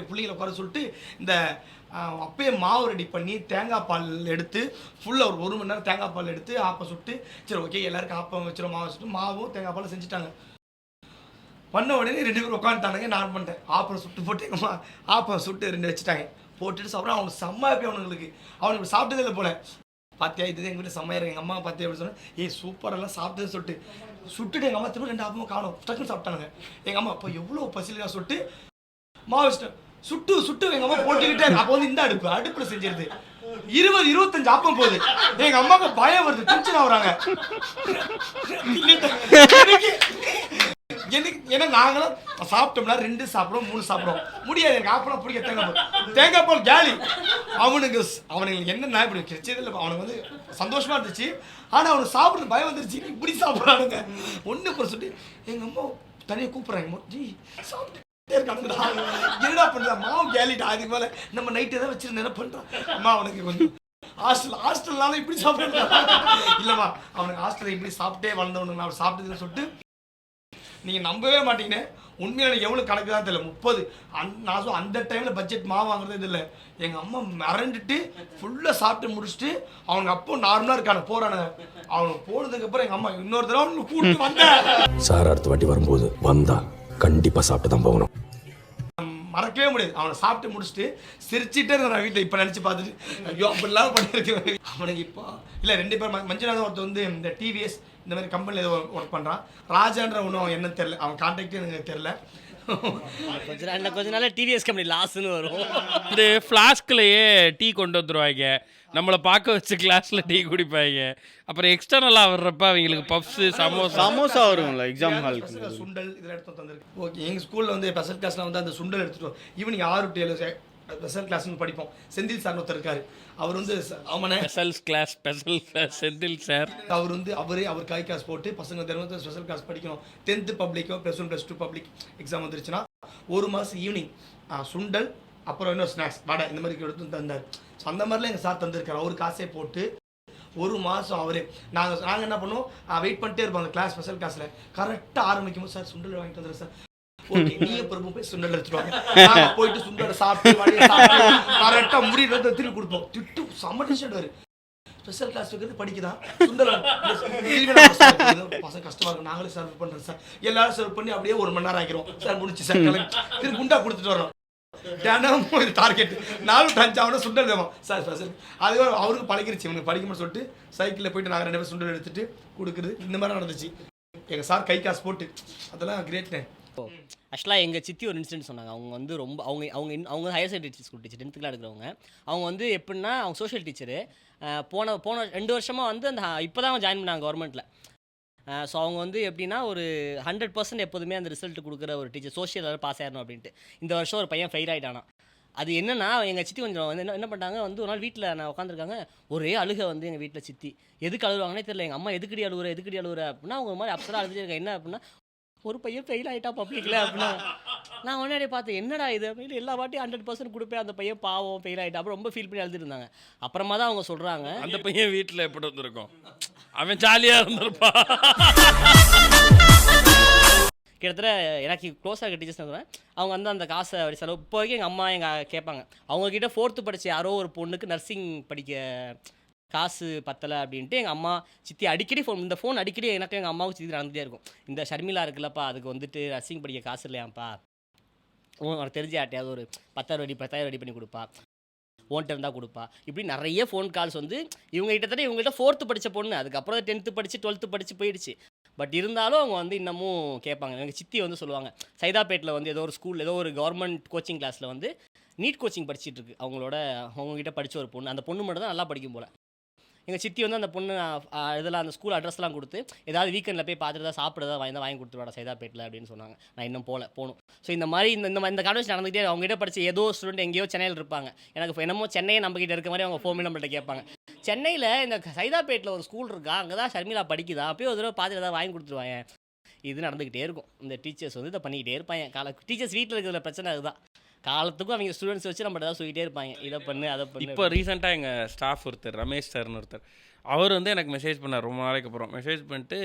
S7: பிள்ளைங்களை உட்கார சொல்லிட்டு இந்த அப்பயே மாவு ரெடி பண்ணி தேங்காய் பால் எடுத்து ஃபுல்லாக ஒரு 1 மணி நேரம் தேங்காய் பால் எடுத்து ஆப்பம் சுட்டு, சரி ஓகே எல்லாருக்கும் ஆப்பம் வச்சிடும் மாவு வச்சுட்டு மாவும் தேங்காய் பாலும் செஞ்சுட்டாங்க. பண்ண உடனே 2 பேரும் உட்காந்துட்டானுங்க. நான் பண்ணிட்டேன் ஆப்பம் சுட்டு போட்டு எங்கள் அம்மா ஆப்பம் சுட்டு 2 வச்சுட்டாங்க. போட்டுட்டு சாப்பிட்றேன். அவனுக்கு செம்ம ஹாப்பி. அவனுக்கு சாப்பிட்டதே இல்லை போல. பார்த்தியா இது எங்கள் வீட்டில் செம்மையாக இருக்கு. எங்கள் அம்மா பார்த்தியா அப்படின்னு சொன்னேன். சூப்பரெல்லாம் சாப்பிட்டதுன்னு சொல்லிட்டு சுட்டுட்டு எங்கள் அம்மா திரும்ப 2 ஆப்பமும் காணும் டக்குன்னு சாப்பிட்டானுங்க. எங்கள் அம்மா அப்போ எவ்வளோ பசிலிக்கா சொல்லிட்டு மாவு வச்சுட்டேன். சுட்டு எங்கள் அம்மா போட்டுக்கிட்டே. அப்போ வந்து இந்த அடுப்பில் செஞ்சிருது 20-25 ஆப்பம் போகுது. எங்கள் அம்மாவுக்கு பயம் வருது, டென்ஷன் ஆகுறாங்க. ஏன்னா நாங்களும் சாப்பிட்டோம்னா 2 சாப்பிடுவோம் 3 சாப்பிடுவோம் முடியாது. எனக்கு ஆப்பெல்லாம் பிடிக்க தேங்காய் பால் கேலி. அவனுக்கு என்ன இப்படி கிடைச்சது இல்லை. அவனுக்கு வந்து சந்தோஷமா இருந்துச்சு. ஆனால் அவனுக்கு சாப்பிட்றது பயம் வந்துருச்சு. இப்படி சாப்பிட்றானுங்க ஒன்று சொல்லிட்டு எங்கள் அம்மா தனியாக கூப்பிட்றாங்க ஜி சாப்பிட்டே இருக்கானுங்கடா என்னடா பண்ணுறா மாவு கேலிட்டா அதுக்கு மேலே நம்ம நைட்டு எதாவது வச்சுருந்து என்ன பண்ணுறான் அம்மா அவனுக்கு கொஞ்சம் ஹாஸ்டல்னாலும் இப்படி சாப்பிட்றா இல்லைம்மா அவனுக்கு ஹாஸ்டலில் இப்படி சாப்பிட்டே வளர்ந்தவனுங்க நான் சாப்பிட்டதுன்னு சொல்லிட்டு நீங்கள் நம்பவே மாட்டீங்கன்னு உண்மையாக எனக்கு எவ்வளோ கணக்கு தான் தெரியல 30 நான் சொல்ல அந்த டைமில் பட்ஜெட் மாவு வாங்குறது இது இல்லை எங்கள் அம்மா மிரண்டுட்டு ஃபுல்லாக சாப்பிட்டு முடிச்சுட்டு அவனுக்கு அப்போ நார்மலாக இருக்கானு போகிறானு அவனுக்கு போனதுக்கப்புறம் எங்கள் அம்மா இன்னொரு தடவை அவனுக்கு கூப்பிட்டு வந்தேன்
S11: சார் அடுத்த வாட்டி வரும்போது வந்தா கண்டிப்பா சாப்பிட்டு தான் போகணும்.
S7: மறக்கவே முடியாது அவனை சாப்பிட்டு முடிச்சுட்டு சிரிச்சுட்டே இருந்தேன் நான் வீட்டில் இப்போ நினச்சி பார்த்துட்டு ஐயோ அப்படிலாம் பண்ணியிருக்கேன் அவனுக்கு இப்போ இல்லை 2 பேர் மஞ்சள் ஒருத்தர் வந்து இந்த டிவிஎஸ் இந்த மாதிரி கம்பெனியில் ஏதோ ஒர்க் பண்ணுறான் ராஜான்ற ஒன்றும் என்னன்னு தெரில அவன் கான்டாக்டே எனக்கு தெரில
S8: கொஞ்ச நாள் டிவிஎஸ் கம்பெனி லாஸ்ன்னு வரும்.
S6: இந்த ஃப்ளாஸ்க்லேயே டீ கொண்டு வந்துருவாங்க, நம்மளை பார்க்க வச்சு கிளாஸில் டீ குடிப்பாங்க. அப்புறம் எக்ஸ்டர்னலாக வர்றப்ப அவங்களுக்கு பப்ஸு
S12: சமோசா வரும்ல எக்ஸாம் ஹாலுக்கு.
S7: சுண்டல் இதில் எடுத்து தந்துருக்கு. ஓகே எங்கள் ஸ்கூலில் வந்து ஸ்பெஷல் கிளாஸில் வந்து அந்த சுண்டல் எடுத்துகிட்டு ஈவினிங் 6 to 7 ஸ்பெஷல் கிளாஸ்னு படிப்போம். செந்தில் சார் ஒருத்தர் இருக்காரு, அவர் வந்து அவனை
S6: ஸ்பெஷல் கிளாஸ் செந்தில் சார்
S7: அவர் வந்து அவர் கை காசு போட்டு பசங்க தினமும் ஸ்பெஷல் கிளாஸ் படிக்கணும். 10th பப்ளிக்கோ +1 +2 பப்ளிக் எக்ஸாம் வந்துருச்சுன்னா 1 மாதம் ஈவினிங் சுண்டல் அப்புறம் இன்னும் ஸ்நாக்ஸ் வடை இந்த மாதிரி எடுத்து தந்தார். ஸோ அந்த மாதிரிலாம் எங்கள் சார் தந்திருக்காரு. அவர் காசே போட்டு 1 மாதம் அவரே நாங்கள் என்ன பண்ணுவோம் வெயிட் பண்ணிட்டே இருப்போம் அந்த கிளாஸ் ஸ்பெஷல் கிளாஸில். கரெக்டாக ஆரம்பிக்கும் போது சார் சுண்டல் வாங்கிட்டு வந்துடுறேன் சார். ஓகே நீயே பொறுப்பு போய் சுண்டல் எடுத்துருவாங்க. போயிட்டு சுண்டலை சாப்பிட்டு கரெக்டாக முடிவு திருப்பி கொடுப்போம். திட்டு செம்ம டிஷர்ட் வரும். ஸ்பெஷல் கிளாஸ் வைக்கிறது படிக்குதான் சுண்டல் பசங்க கஷ்டமாக இருக்கும். நாங்களே சர்வ் பண்ணுறோம் சார். எல்லாரும் சர்வ் பண்ணி அப்படியே 1 மணி நேரம் ஆகிரும் சார். முடிச்சு சார் திருப்பி குண்டா கொடுத்துட்டு வரோம். தினமும் இது டார்கெட் 4 to 5 ஆகணும் சுண்டல் வேணும் சார் ஸ்பெஷல். அதுவே அவருக்கு பழகிருச்சு இவனுக்கு படிக்கணும்னு சொல்லிட்டு சைக்கிளில் போயிட்டு நாங்கள் 2 பேர் சுண்டல் எடுத்துட்டு கொடுக்குறது இந்த மாதிரி நடந்துச்சு. எங்கள் சார் கை காசு போட்டு அதெல்லாம் கிரேட்னே.
S8: ஆக்சுவலாக எங்கள் சித்தி ஒரு இன்சிடென்ட் சொன்னாங்க. அவங்க வந்து ரொம்ப அவங்க higher secondary school teacher 10th எடுக்கிறவங்க. அவங்க வந்து எப்படின்னா அவங்க சோஷியல் டீச்சரு போன 2 வருஷமாக வந்து அந்த இப்போ தான் ஜாயின் பண்ணாங்க கவர்மெண்ட்டில். ஸோ அவங்க வந்து எப்படின்னா ஒரு 100% எப்போதுமே அந்த ரிசல்ட் கொடுக்குற ஒரு டீச்சர். சோஷியல் பாஸ் ஆயிடணும் அப்படின்ட்டு. இந்த வருஷம் ஒரு பையன் ஃபெயில் ஆகிட்டானா. அது என்னன்னா எங்கள் சித்தி கொஞ்சம் வந்து என்ன பண்ணிட்டாங்க வந்து ஒரு நாள் வீட்டில் நான் உட்காந்துருக்காங்க. ஒரே அழுகை வந்து எங்கள் வீட்டில் சித்தி எதுக்கு அழுவாங்கன்னே தெரியல. எங்கள் அம்மா எதுக்கடி அழுவுற அப்படின்னா அவங்க ஒரு மாதிரி அப்சராக அழுதுட்டு இருக்காங்க. என்ன அப்படின்னா ஒரு பையன் ஃபெயில் ஆகிட்டா பப்ளிக்கில் அப்படின்னா நான் உடனே பார்த்தேன் என்னடா இது அப்படின்னு. எல்லா வாட்டியும் 100% கொடுப்பேன், அந்த பையன் பாவம் ஃபெயில் ஆகிட்டா. அப்புறம் ரொம்ப ஃபீல் பண்ணி அழுதுட்டு இருந்தாங்க. அப்புறமா தான் அவங்க சொல்கிறாங்க
S6: அந்த பையன் வீட்டில் எப்படி வந்திருக்கும், அவன் ஜாலியாக இருந்திருப்பான்.
S8: கிட்டத்தட்ட எனக்கு க்ளோஸாக இருக்க டீச்சர்ஸ் சொல்கிறேன். அவங்க வந்து அந்த காசை அப்படி செலவு இப்போ வரைக்கும் எங்கள் அம்மா கேட்பாங்க. அவங்கக்கிட்ட 4th படித்த யாரோ ஒரு பொண்ணுக்கு நர்சிங் படிக்க காசு பத்தலை அப்படின்ட்டு எங்கள் அம்மா சித்தி அடிக்கடி இந்த ஃபோன் அடிக்கடி எனக்கு எங்கள் அம்மாவுக்கு சித்தி நடந்துகிட்டே இருக்கும். இந்த ஷர்மிளா இருக்குல்லப்பா அதுக்கு வந்துட்டு நர்சிங் படிக்க காசு இல்லையாப்பா, உனக்கு தெரிஞ்ச யார்ட்டையாவது ஒரு 10,000 ரெடி பண்ணி கொடுப்பா, ஓன்ட்டு இருந்தால் கொடுப்பா. இப்படி நிறைய ஃபோன் கால்ஸ் வந்து இவங்க இவங்ககிட்ட 4th படித்த பொண்ணு. அதுக்கப்புறம் 10th படித்து 12th படித்து போயிடுச்சு. பட் இருந்தாலும் அவங்க வந்து இன்னமும் கேட்பாங்க. எங்கள் சித்தி வந்து சொல்லுவாங்க சைதாப்பேட்டில் வந்து ஏதோ ஒரு ஸ்கூல் ஏதோ ஒரு கவர்மெண்ட் கோச்சிங் கிளாஸில் வந்து நீட் கோச்சிங் படிச்சுட்டு இருக்கு அவங்ககிட்ட படித்த ஒரு பொண்ணு. அந்த பொண்ணு மட்டும் தான் நல்லா படிக்கும் போல். எங்கள் சித்தி வந்து அந்த பொண்ணு இதெல்லாம் அந்த ஸ்கூல் அட்ரஸ்லாம் கொடுத்து ஏதாவது வீக்கெண்டில் போய் பார்த்துட்டு தான் சாப்பிட்றதா வாங்கி கொடுத்துருவாடா சைதாப்பேட்டில் அப்படின்னு சொன்னாங்க. நான் இன்னும் போகணும். ஸோ இந்த மாதிரி இந்த கான்வர்சேஷன் நடந்துகிட்டே அவங்ககிட்ட படித்த ஏதோ ஸ்டூடெண்ட் எங்கேயோ சென்னையில் இருப்பாங்க. எனக்கு என்னமோ சென்னையை நம்மகிட்ட இருக்க மாதிரி அவங்க ஃபோன் நம்மள்கிட்ட கேட்பாங்க. சென்னையில் இந்த சைதாப்பேட்டில் ஒரு ஸ்கூல் இருக்கா, அங்கே தான் ஷர்மிளா படிக்குதா, அப்போயே ஒரு தடவை பார்த்துட்டு ஏதாவது வாங்கி கொடுத்துருவாங்க. இது நடந்துக்கிட்டே இருக்கும். இந்த டீச்சர்ஸ் வந்து இதை பண்ணிக்கிட்டே இருப்பாங்க. டீச்சர்ஸ் வீட்டில் இருக்கிற பிரச்சனை அதுதான். காலத்துக்கும் அவங்க ஸ்டூடெண்ட்ஸ் வச்சு நம்ம ஏதாவது சொல்லிகிட்டே இருப்பாங்க, இதை பண்ணு அதை பண்ணு.
S6: இப்போ ரீசெண்டாக எங்கள் ஸ்டாஃப் ஒருத்தர் ரமேஷ் சார்னு ஒருத்தர் அவர் வந்து எனக்கு மெசேஜ் பண்ணார். ரொம்ப நாளைக்கு அப்புறம் மெசேஜ் பண்ணிட்டு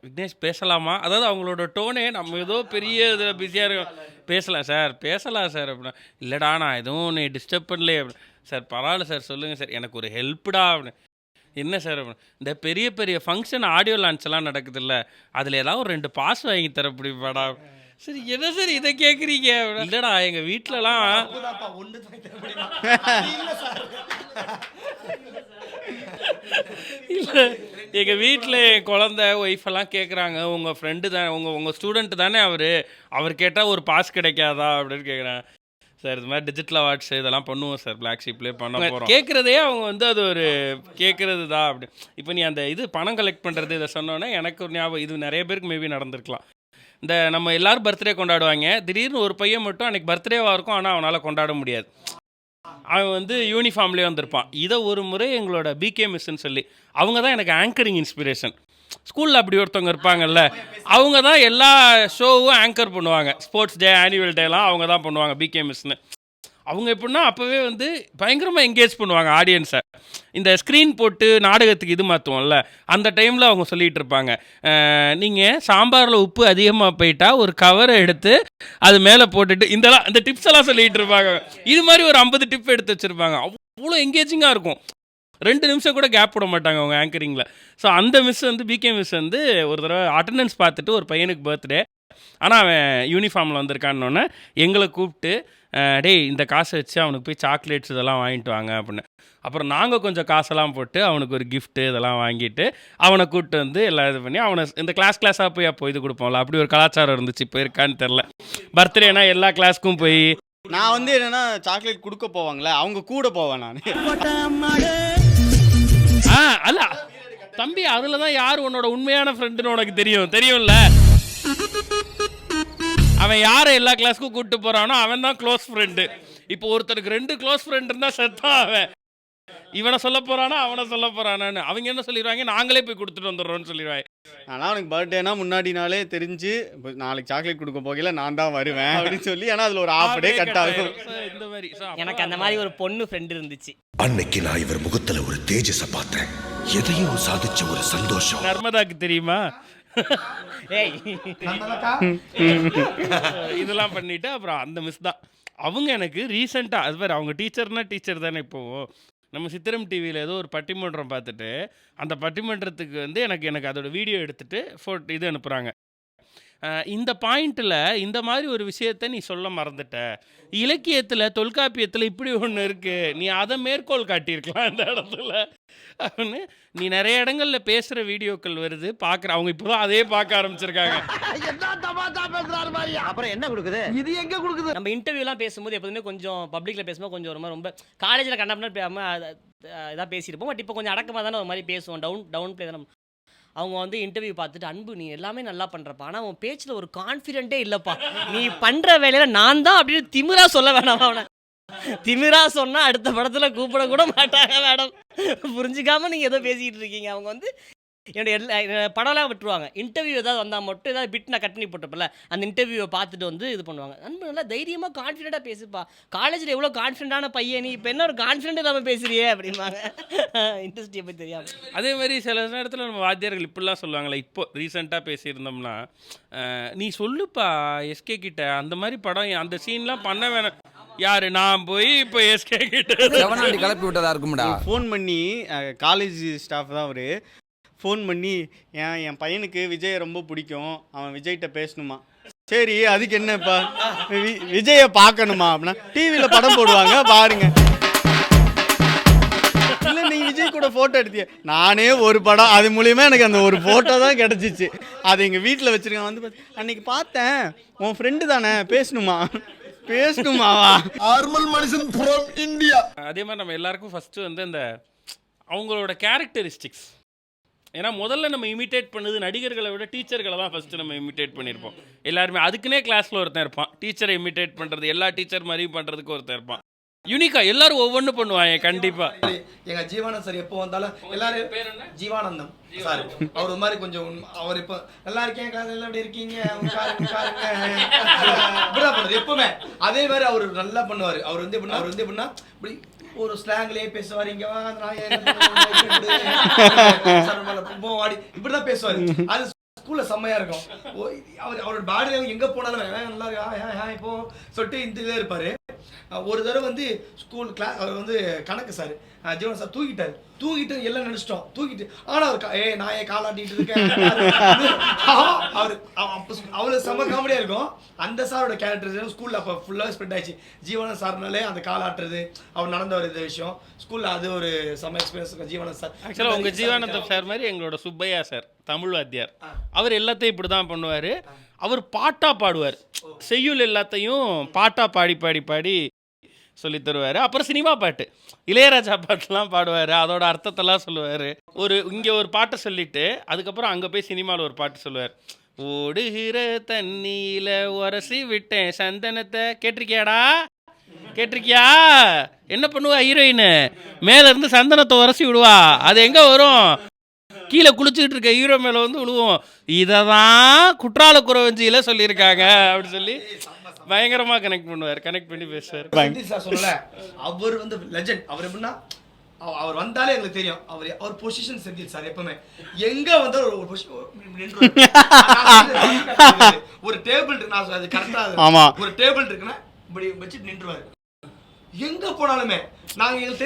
S6: விக்னேஷ் பேசலாமா, அதாவது அவங்களோட டோனே நம்ம ஏதோ பெரிய இதில் பிஸியாக இருக்கோம், பேசலாம் சார் அப்படின்னா. இல்லைடா நான் எதுவும் உன்னை டிஸ்டர்ப் பண்ணலையே அப்படின்னு. சார் பரவாயில்ல சார் சொல்லுங்கள் சார், எனக்கு ஒரு ஹெல்ப்டா அப்படின்னு. என்ன சார் அப்படின்னு. இந்த பெரிய பெரிய ஃபங்க்ஷன் ஆடியோ லான்ச் எல்லாம் நடக்குதுல்ல, அதில் ஏதாவது ஒரு 2 பாஸ் வாங்கி தர முடியுமாடா. சரி என்ன சார் இதை கேட்குறீங்க. இல்லைடா எங்கள் வீட்டிலலாம் இல்லை எங்கள் வீட்டில் என் குழந்தை ஒய்ஃபெல்லாம் கேட்குறாங்க, உங்கள் ஃப்ரெண்டு தானே உங்கள் ஸ்டூடெண்ட்டு தானே அவர் கேட்டால் ஒரு பாஸ் கிடைக்காதா அப்படின்னு கேட்குறேன். சார் இது மாதிரி டிஜிட்டல் அவார்ட்ஸ் இதெல்லாம் பண்ணுவோம் சார், பிளாக் ஷீப்லேயே பண்ண போகிறோம். கேட்குறதே அவங்க வந்து அது ஒரு கேட்குறது தான் அப்படி. இப்போ நீ அந்த இது பணம் கலெக்ட் பண்ணுறது இதை சொன்னோன்னே எனக்கு ஒரு ஞாபகம், இது நிறைய பேருக்கு மேபி நடந்திருக்கலாம். இந்த நம்ம எல்லோரும் பர்த்டே கொண்டாடுவாங்க, திடீர்னு ஒரு பையன் மட்டும் அன்றைக்கி பர்த்டேவாக இருக்கும், ஆனால் அவனால் கொண்டாட முடியாது. அவன் வந்து யூனிஃபார்ம்லேயே வந்திருப்பான். இதை ஒரு முறை எங்களோட பிகே மிஸ்ன்னு சொல்லி அவங்க தான் எனக்கு ஆங்கரிங் இன்ஸ்பிரேஷன். ஸ்கூலில் அப்படி ஒருத்தவங்க இருப்பாங்கல்ல, அவங்க தான் எல்லா ஷோவும் ஆங்கர் பண்ணுவாங்க. ஸ்போர்ட்ஸ் டே, ஆனுவல் டேலாம் அவங்க தான் பண்ணுவாங்க, பிகே மிஸ்னு. அவங்க எப்படின்னா அப்போவே வந்து பயங்கரமாக என்கேஜ் பண்ணுவாங்க ஆடியன்ஸை. இந்த ஸ்க்ரீன் போட்டு நாடகத்துக்கு இது மாற்றுவோம்ல, அந்த டைமில் அவங்க சொல்லிகிட்டு இருப்பாங்க, நீங்கள் சாம்பாரில் உப்பு அதிகமாக போயிட்டா ஒரு கவரை எடுத்து அது மேலே போட்டுட்டு இந்த டிப்ஸ் எல்லாம் சொல்லிகிட்டு இருப்பாங்க. இது மாதிரி ஒரு 50 டிப் எடுத்து வச்சுருப்பாங்க. அவ்வளோ என்கேஜிங்காக இருக்கும். 2 நிமிஷம் கூட கேப் விட மாட்டாங்க அவங்க ஆங்கரிங்கில். ஸோ அந்த மிஸ் வந்து பிகே மிஸ் வந்து ஒரு தடவை அட்டண்டன்ஸ் பார்த்துட்டு ஒரு பையனுக்கு பர்த்டே, ஆனால் அவன் யூனிஃபார்மில் வந்திருக்கான்னொன்னே எங்களை கூப்பிட்டு, டேய் இந்த காசை வச்சு அவனுக்கு போய் சாக்லேட்ஸ் இதெல்லாம் வாங்கிட்டு வாங்க அப்படின்னு. அப்புறம் நாங்கள் கொஞ்சம் காசெல்லாம் போட்டு அவனுக்கு ஒரு கிஃப்ட்டு இதெல்லாம் வாங்கிட்டு அவனை கூப்பிட்டு வந்து எல்லாம் இது பண்ணி அவனை இந்த கிளாஸாக போய் அப்போ இது கொடுப்போம்ல, அப்படி ஒரு கலாச்சாரம் இருந்துச்சு. இப்போ இருக்கான்னு தெரில. பர்த்டேனா எல்லா கிளாஸ்க்கும் போய்
S12: நான் வந்து என்னன்னா சாக்லேட் கொடுக்க போவாங்களே அவங்க கூட போவேன் நான்.
S6: அல்ல தம்பி, அதில் தான் யார் உன்னோட உண்மையான ஃப்ரெண்டுன்னு உனக்கு தெரியும்ல. அவன் யாரை எல்லா கிளாஸுக்கும் கூப்பிட்டு போகிறானோ அவன் தான் க்ளோஸ் ஃப்ரெண்டு. இப்போ ஒருத்தருக்கு 2 க்ளோஸ் ஃப்ரெண்ட் இருந்தால் செத்தான் அவன். இவனை சொல்ல போகிறானா அவனை சொல்ல போகிறானான்னு அவங்க என்ன சொல்லிடுவாங்க, நாங்களே போய் கொடுத்துட்டு வந்துடுறோன்னு சொல்லிடுவாங்க.
S12: ஆனால் அவனுக்கு பர்த்டேனா முன்னாடி நாளே தெரிஞ்சு நாளைக்கு சாக்லேட் கொடுக்க போகல நான் தான் வருவேன் அப்படின்னு சொல்லி, ஆனால் அதில் ஒரு ஹாஃப் டே கட் ஆகும்.
S6: இந்த மாதிரி
S8: எனக்கு அந்த மாதிரி ஒரு பொண்ணு ஃப்ரெண்டு இருந்துச்சு.
S11: அன்னைக்கு நான் இவர் முகத்துல ஒரு தேஜஸ பார்த்தேன். எதையும் சாதிச்ச ஒரு சந்தோஷம்.
S6: நர்மதாக்கு தெரியுமா? இதெல்லாம் பண்ணிட்டு அப்புறம் அந்த மிஸ் தான் அவங்க எனக்கு ரீசெண்டாக அது வேறு. அவங்க டீச்சர் தானே. இப்போது நம்ம சித்திரம் டிவியில் ஏதோ ஒரு பட்டிமன்றம் பார்த்துட்டு அந்த பட்டிமன்றத்துக்கு வந்து எனக்கு அதோட வீடியோ எடுத்துகிட்டு இது அனுப்புகிறாங்க. இந்த பாயிண்ட்டில் இந்த மாதிரி ஒரு விஷயத்தை நீ சொல்ல மறந்துட்ட, இலக்கியத்தில் தொல்காப்பியத்தில் இப்படி ஒன்று இருக்குது, நீ அதை மேற்கோள் காட்டியிருக்கலாம் இந்த இடத்துல அப்படின்னு. நீ நிறைய இடங்களில் பேசுகிற வீடியோக்கள் வருது பார்க்குற, அவங்க இப்போ தான் அதே பார்க்க ஆரம்பிச்சிருக்காங்க.
S9: அப்புறம் என்ன கொடுக்குது இது, எங்க கொடுக்குது?
S8: நம்ம இன்டர்வியூலாம் பேசும்போது எப்போதுமே கொஞ்சம் பப்ளிக்கில் பேசும்போது கொஞ்சம் ரொம்ப காலேஜில் கண்டப்டர் இதாக பேசியிருப்போம். பட் இப்போ கொஞ்சம் அடக்கமாக தானே ஒரு மாதிரி பேசுவோம், டவுன் ப்ளே தானே. அவங்க வந்து இன்டர்வியூ பார்த்துட்டு, அன்பு நீ எல்லாமே நல்லா பண்ணுறப்பா, ஆனால் அவன் பேச்சில் ஒரு கான்ஃபிடென்ட்டே இல்லைப்பா, நீ பண்ணுற வேலையில் நான் தான் அப்படின்னு திமிரா சொல்ல வேணாம். அவனை திமிரா சொன்னால் அடுத்த படத்தில் கூப்பிட கூட மாட்டாங்க மேடம். புரிஞ்சிக்காமல் நீங்கள் ஏதோ பேசிக்கிட்டு இருக்கீங்க. அவங்க வந்து என்னுடைய படம்லாம் விட்டுருவாங்க. இன்டர்வியூ ஏதாவது வந்தால் மட்டும் ஏதாவது பிட் நான் கட் பண்ணி போட்டப்பல அந்த இன்டர்வியூவை பார்த்துட்டு வந்து இது பண்ணுவாங்க. அன்பு நல்லா தைரியமாக கான்ஃபிடென்ட்டாக பேசுப்பா, காலேஜில் எவ்வளோ கான்ஃபிடென்ட்டான பையன் நீ, இப்போ என்ன ஒரு கான்ஃபிடென்ட் இல்லாமல் பேசுறியே அப்படின்பாங்க. இண்டஸ்ட்ரியை பற்றி தெரியாமல்.
S6: அதே மாதிரி சில நேரத்தில் நம்ம வாத்தியார்கள் இப்படிலாம் சொல்லுவாங்களே. இப்போ ரீசெண்டாக பேசியிருந்தோம்னா, நீ சொல்லுப்பா எஸ்கே கிட்ட அந்த மாதிரி படம் அந்த சீன்லாம் பண்ண வேணாம். யாரு நான் போய் இப்போ எஸ்கே கிட்ட
S5: கிளப்பி விட்டதா இருக்கும்டா.
S12: ஃபோன் பண்ணி காலேஜ் ஸ்டாஃப் தான் அவர் ஃபோன் பண்ணி, என் பையனுக்கு விஜயை ரொம்ப பிடிக்கும், அவன் விஜய்கிட்ட பேசணுமா. சரி அதுக்கு என்னப்பா, விஜயை பார்க்கணுமா அப்படின்னா டிவியில் படம் போடுவாங்க பாருங்க. இல்லை நீ விஜய் கூட ஃபோட்டோ எடுத்திய, நானே ஒரு படம் அது மூலியமாக எனக்கு அந்த ஒரு ஃபோட்டோ தான் கிடச்சிச்சு. அது எங்கள் வீட்டில் வச்சுருக்கேன். வந்து அன்னைக்கு பார்த்தேன், உன் ஃப்ரெண்டு தானே பேசணுமாவா?
S7: நார்மல் மனுஷன் ஃப்ரம் இந்தியா.
S6: அதே மாதிரி நம்ம எல்லாருக்கும் ஃபஸ்ட்டு வந்து அந்த அவங்களோட கேரக்டரிஸ்டிக்ஸ், ஏன்னா முதல்ல நம்ம இமிட்டேட் பண்ணது நடிகர்களை விட டீச்சர்களை தான் ஃபஸ்ட்டு நம்ம இமிட்டேட் பண்ணியிருப்போம் எல்லாருமே. அதுக்குன்னே கிளாஸில் ஒருத்தன் இருப்பான், டீச்சரை இமிட்டேட் பண்ணுறது, எல்லா டீச்சர் மாதிரியும் பண்ணுறதுக்கு ஒருத்தன் இருப்பான். யூனிக்காக எல்லாரும் ஒவ்வொன்று பண்ணுவாங்க கண்டிப்பாக.
S7: எங்கள் ஜீவானந்த் சார் எப்போ வந்தாலும் எல்லாரும் பேர் என்ன, ஜீவானந்தம் சார். அவர் ஒரு மாதிரி கொஞ்சம் அவர் இப்போ நல்லா இருக்கேன் கிளாஸ் எல்லாம் எப்படி இருக்கீங்க இப்படிதான் பண்ணுறது எப்பவுமே. அதே மாதிரி அவர் நல்லா பண்ணுவார். அவர் வந்து எப்படின்னா இப்படி ஒரு ஸ்லாங்லேயே பேசுவார். இங்கே வாடி இப்படிதான் பேசுவார். அது ஸ்கூலில் செம்மையாக இருக்கும். அவரோட பாடியில் எங்கே போனாலும் நல்லா இருக்கா இப்போ சொல்லிட்டு இந்த இதில் இருப்பார். ஒரு தடவை வந்து ஸ்கூல் கிளாஸ் அவர் வந்து கணக்கு சார் ஜீவன் சார் தூங்கிட்டு எல்லாம் நினச்சிட்டோம் தூங்கிட்டு. ஆனால் அவர் நான் ஏன் காலாட்டிட்டு இருக்கேன் அவ்வளோ செம்ம காமெடியாக இருக்கும். அந்த சாரோட கேரக்டர் ஸ்கூலில் அப்போ ஃபுல்லாக ஸ்ப்ரெட் ஆயிடுச்சு. ஜீவன சார்னாலே அந்த காலாட்டுறது, அவர் நடந்த ஒரு இந்த விஷயம் ஸ்கூலில் அது ஒரு செம்ம எக்ஸ்பீரியன்ஸ் இருக்கும். ஜீவானந்த் சார்
S6: ஆக்சுவலாக உங்கள் ஜீவானந்தம் சார் மாதிரி எங்களோட சுப்பையா சார் தமிழ் வாத்தியார், அவர் எல்லாத்தையும் இப்படி தான் பண்ணுவார். அவர் பாட்டாக பாடுவார், செய்யுள் எல்லாத்தையும் பாட்டாக பாடி சொல்லி தருவார். அப்புறம் சினிமா பாட்டு, இளையராஜா பாட்டுலாம் பாடுவார், அதோட அர்த்தத்தெல்லாம் சொல்லுவார். இங்கே ஒரு பாட்டை சொல்லிவிட்டு அதுக்கப்புறம் அங்கே போய் சினிமாவில் ஒரு பாட்டு சொல்லுவார். ஓடுகிற தண்ணியில் உரசி விட்டேன் சந்தனத்தை, கேட்டிருக்கியா? என்ன பண்ணுவா ஹீரோயின், மேலேருந்து சந்தனத்தை உரசி விடுவா, அது எங்கே வரும், கீழே குளிச்சுக்கிட்டு இருக்க ஹீரோ மேலே வந்து விழுவோம். இதை தான் குற்றால குறவஞ்சியில் சொல்லியிருக்காங்க அப்படின்னு சொல்லி பயங்கரமாக கனெக்ட் பண்ணி பேசுவார்.
S7: சொல்லல அவர் வந்து லெஜெண்ட். அவர் எப்படின்னா அவர் வந்தாலே எங்களுக்கு தெரியும் அவர் பொசிஷன் செஞ்சு சார். எப்பவுமே எங்க வந்தாலும் ஒரு ஒரு டேபிள் இருக்கு, நான் அது கரெக்டா ஒரு டேபிள் இருக்குன்னா இப்படி வச்சுட்டு நின்றுவாரு. எங்க போனாலுமே நாங்க எங்களுக்கு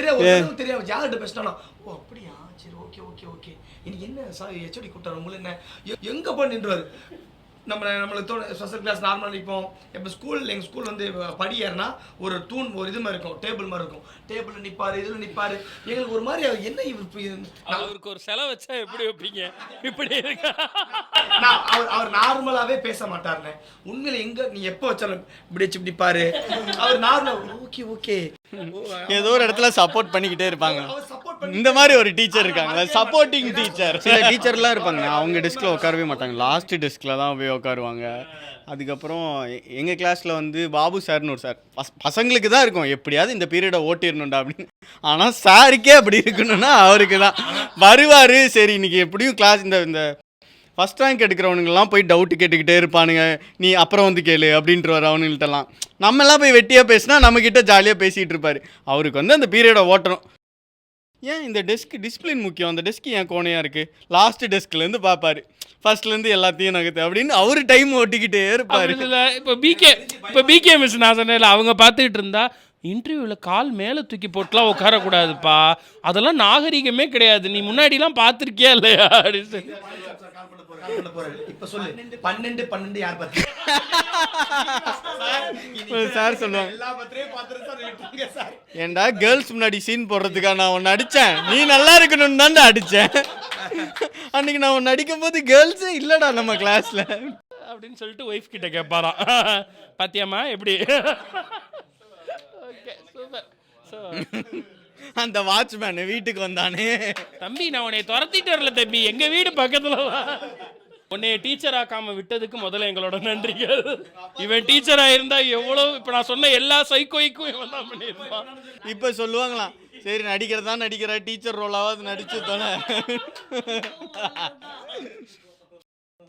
S7: தெரியாது யார்கிட்ட பேசினாலும் ஓ அப்படியா சரி ஓகே ஓகே ஓகே இன்னைக்கு என்ன சார் ஹெச்ஓடி கூப்பிட்டாரு உங்களுக்கு என்ன எங்க போய் நின்றுவாரு. நம்மளுக்கு ஸ்பெஷல் கிளாஸ் நார்மலாக நிற்போம். இப்போ எங்கள் ஸ்கூல் வந்து படி ஏறினா ஒரு தூண் ஒரு இது மாதிரி இருக்கும், டேபிள் மாதிரி இருக்கும். டேபிளில் நிற்பார், இதில் நிற்பார். எங்களுக்கு ஒரு மாதிரி என்ன
S6: அவருக்கு ஒரு செலவு வச்சா எப்படி வைப்பீங்க இப்படி
S7: அவர் நார்மலாகவே பேச மாட்டாருண்ணே. உண்மையில எங்கே நீ எப்போ வச்சாலும் இப்படி வச்சு இப்படி பாரு. அவர் நார்மலாக ஓகே ஓகே
S12: ஏதோ ஒரு இடத்துல சப்போர்ட் பண்ணிக்கிட்டே இருப்பாங்க. இந்த மாதிரி ஒரு டீச்சர் இருக்காங்க, சப்போர்ட்டிங் டீச்சர். சில டீச்சர்லாம் இருப்பாங்க, அவங்க டெஸ்கில் உட்காரவே மாட்டாங்க, லாஸ்ட் டெஸ்கில் தான் போய் உட்காருவாங்க. அதுக்கப்புறம் எங்கள் கிளாஸில் வந்து பாபு சார்னு ஒரு சார், பசங்களுக்கு தான் இருக்கும் எப்படியாவது இந்த பீரியடை ஓட்டிடணுண்டா அப்படின்னு. ஆனால் சாருக்கே அப்படி இருக்கணும்னா அவருக்கு தான் வருவார். சரி இன்னைக்கு எப்படியும் கிளாஸ் இந்த ஃபஸ்ட் ரேங்க் எடுக்கிறவனுங்கெல்லாம் போய் டவுட்டு கேட்டுக்கிட்டே இருப்பானுங்க, நீ அப்புறம் வந்து கேளு அப்படின்ட்டு அவனுங்கள்ட்டலாம். நம்மெல்லாம் போய் வெட்டியாக பேசினா நம்மக்கிட்ட ஜாலியாக பேசிகிட்டு இருப்பார். அவருக்கு வந்து அந்த பீரியடை ஓட்டணும். ஏன் இந்த டிசிப்ளின் முக்கியம், அந்த டெஸ்க் ஏன் கோணையாக இருக்குது, லாஸ்ட் டெஸ்க்லேருந்து பார்ப்பார், ஃபர்ஸ்ட்லேருந்து எல்லாத்தையும் நகர்த்து அப்படின்னு அவர் டைம் ஓட்டிக்கிட்டே இருப்பார்.
S6: இல்லை இப்போ பிகே மிஸ் நான் சொன்னேன், அவங்க பார்த்துக்கிட்டு இருந்தா இன்டர்வியூவில் கால் மேலே தூக்கி போட்டுலாம் உட்காரக்கூடாதுப்பா, அதெல்லாம் நாகரிகமே கிடையாது, நீ முன்னாடிலாம் பார்த்துருக்கியா இல்லையா அப்படின்னு சொல்லி
S7: இப்ப சொல்லு 12 யார் பார்த்து
S12: சார் சொல்லுவாங்க, ஏண்டா கேர்ள்ஸ் முன்னாடி சீன் போடுறதுக்கா நான் ஒன்று அடித்தேன், நீ நல்லா இருக்கணும்னு தான்டா அடித்தேன். அன்னைக்கு நான் ஒன்று அடிக்கும் போது கேர்ள்ஸே இல்லைடா நம்ம கிளாஸில்
S6: அப்படின்னு சொல்லிட்டு ஒய்ஃப் கிட்ட கேட்பாராம், பாத்தியாம்மா எப்படி. Okay super. ஸோ
S12: அந்த வாட்ச்மேன் வீட்டுக்கு வந்தானே,
S6: தம்பி நான் உன்னை துரத்திட்டு வரல தம்பி, எங்க வீடு பக்கத்துல உன்னைய டீச்சர் ஆக்காம விட்டதுக்கு முதல்ல எங்களோட நன்றிகள். இவன் டீச்சரா இருந்தா எவ்வளவு இப்ப நான் சொன்ன எல்லா சைக்கோய்க்கும் இவன் தான் பண்ணியிருப்பான்.
S12: இப்ப சொல்லுவாங்களாம், சரி நடிக்கிறதா நடிக்கிற, டீச்சர் ரோலாவது நடிச்சு தானே.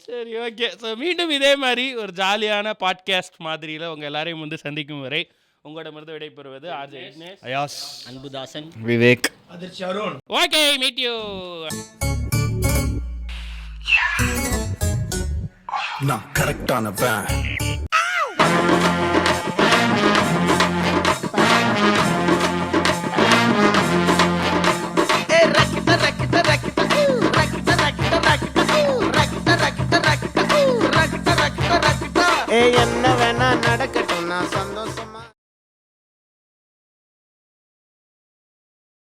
S6: சரி ஓகே. ஸோ மீண்டும் இதே மாதிரி ஒரு ஜாலியான பாட்காஸ்ட் மாதிரியில் உங்கள் எல்லாரையும் வந்து சந்திக்கும் வரை உங்களிடமிருந்து விடைபெறுவது ஆர்ஜே விக்னேஷ்,
S10: அயாஸ்,
S8: அன்புதாசன்,
S12: விவேக்,
S7: அதிர்ச்சி அருண்.
S6: Okay meet you.
S11: நான் கரெக்டானவன்.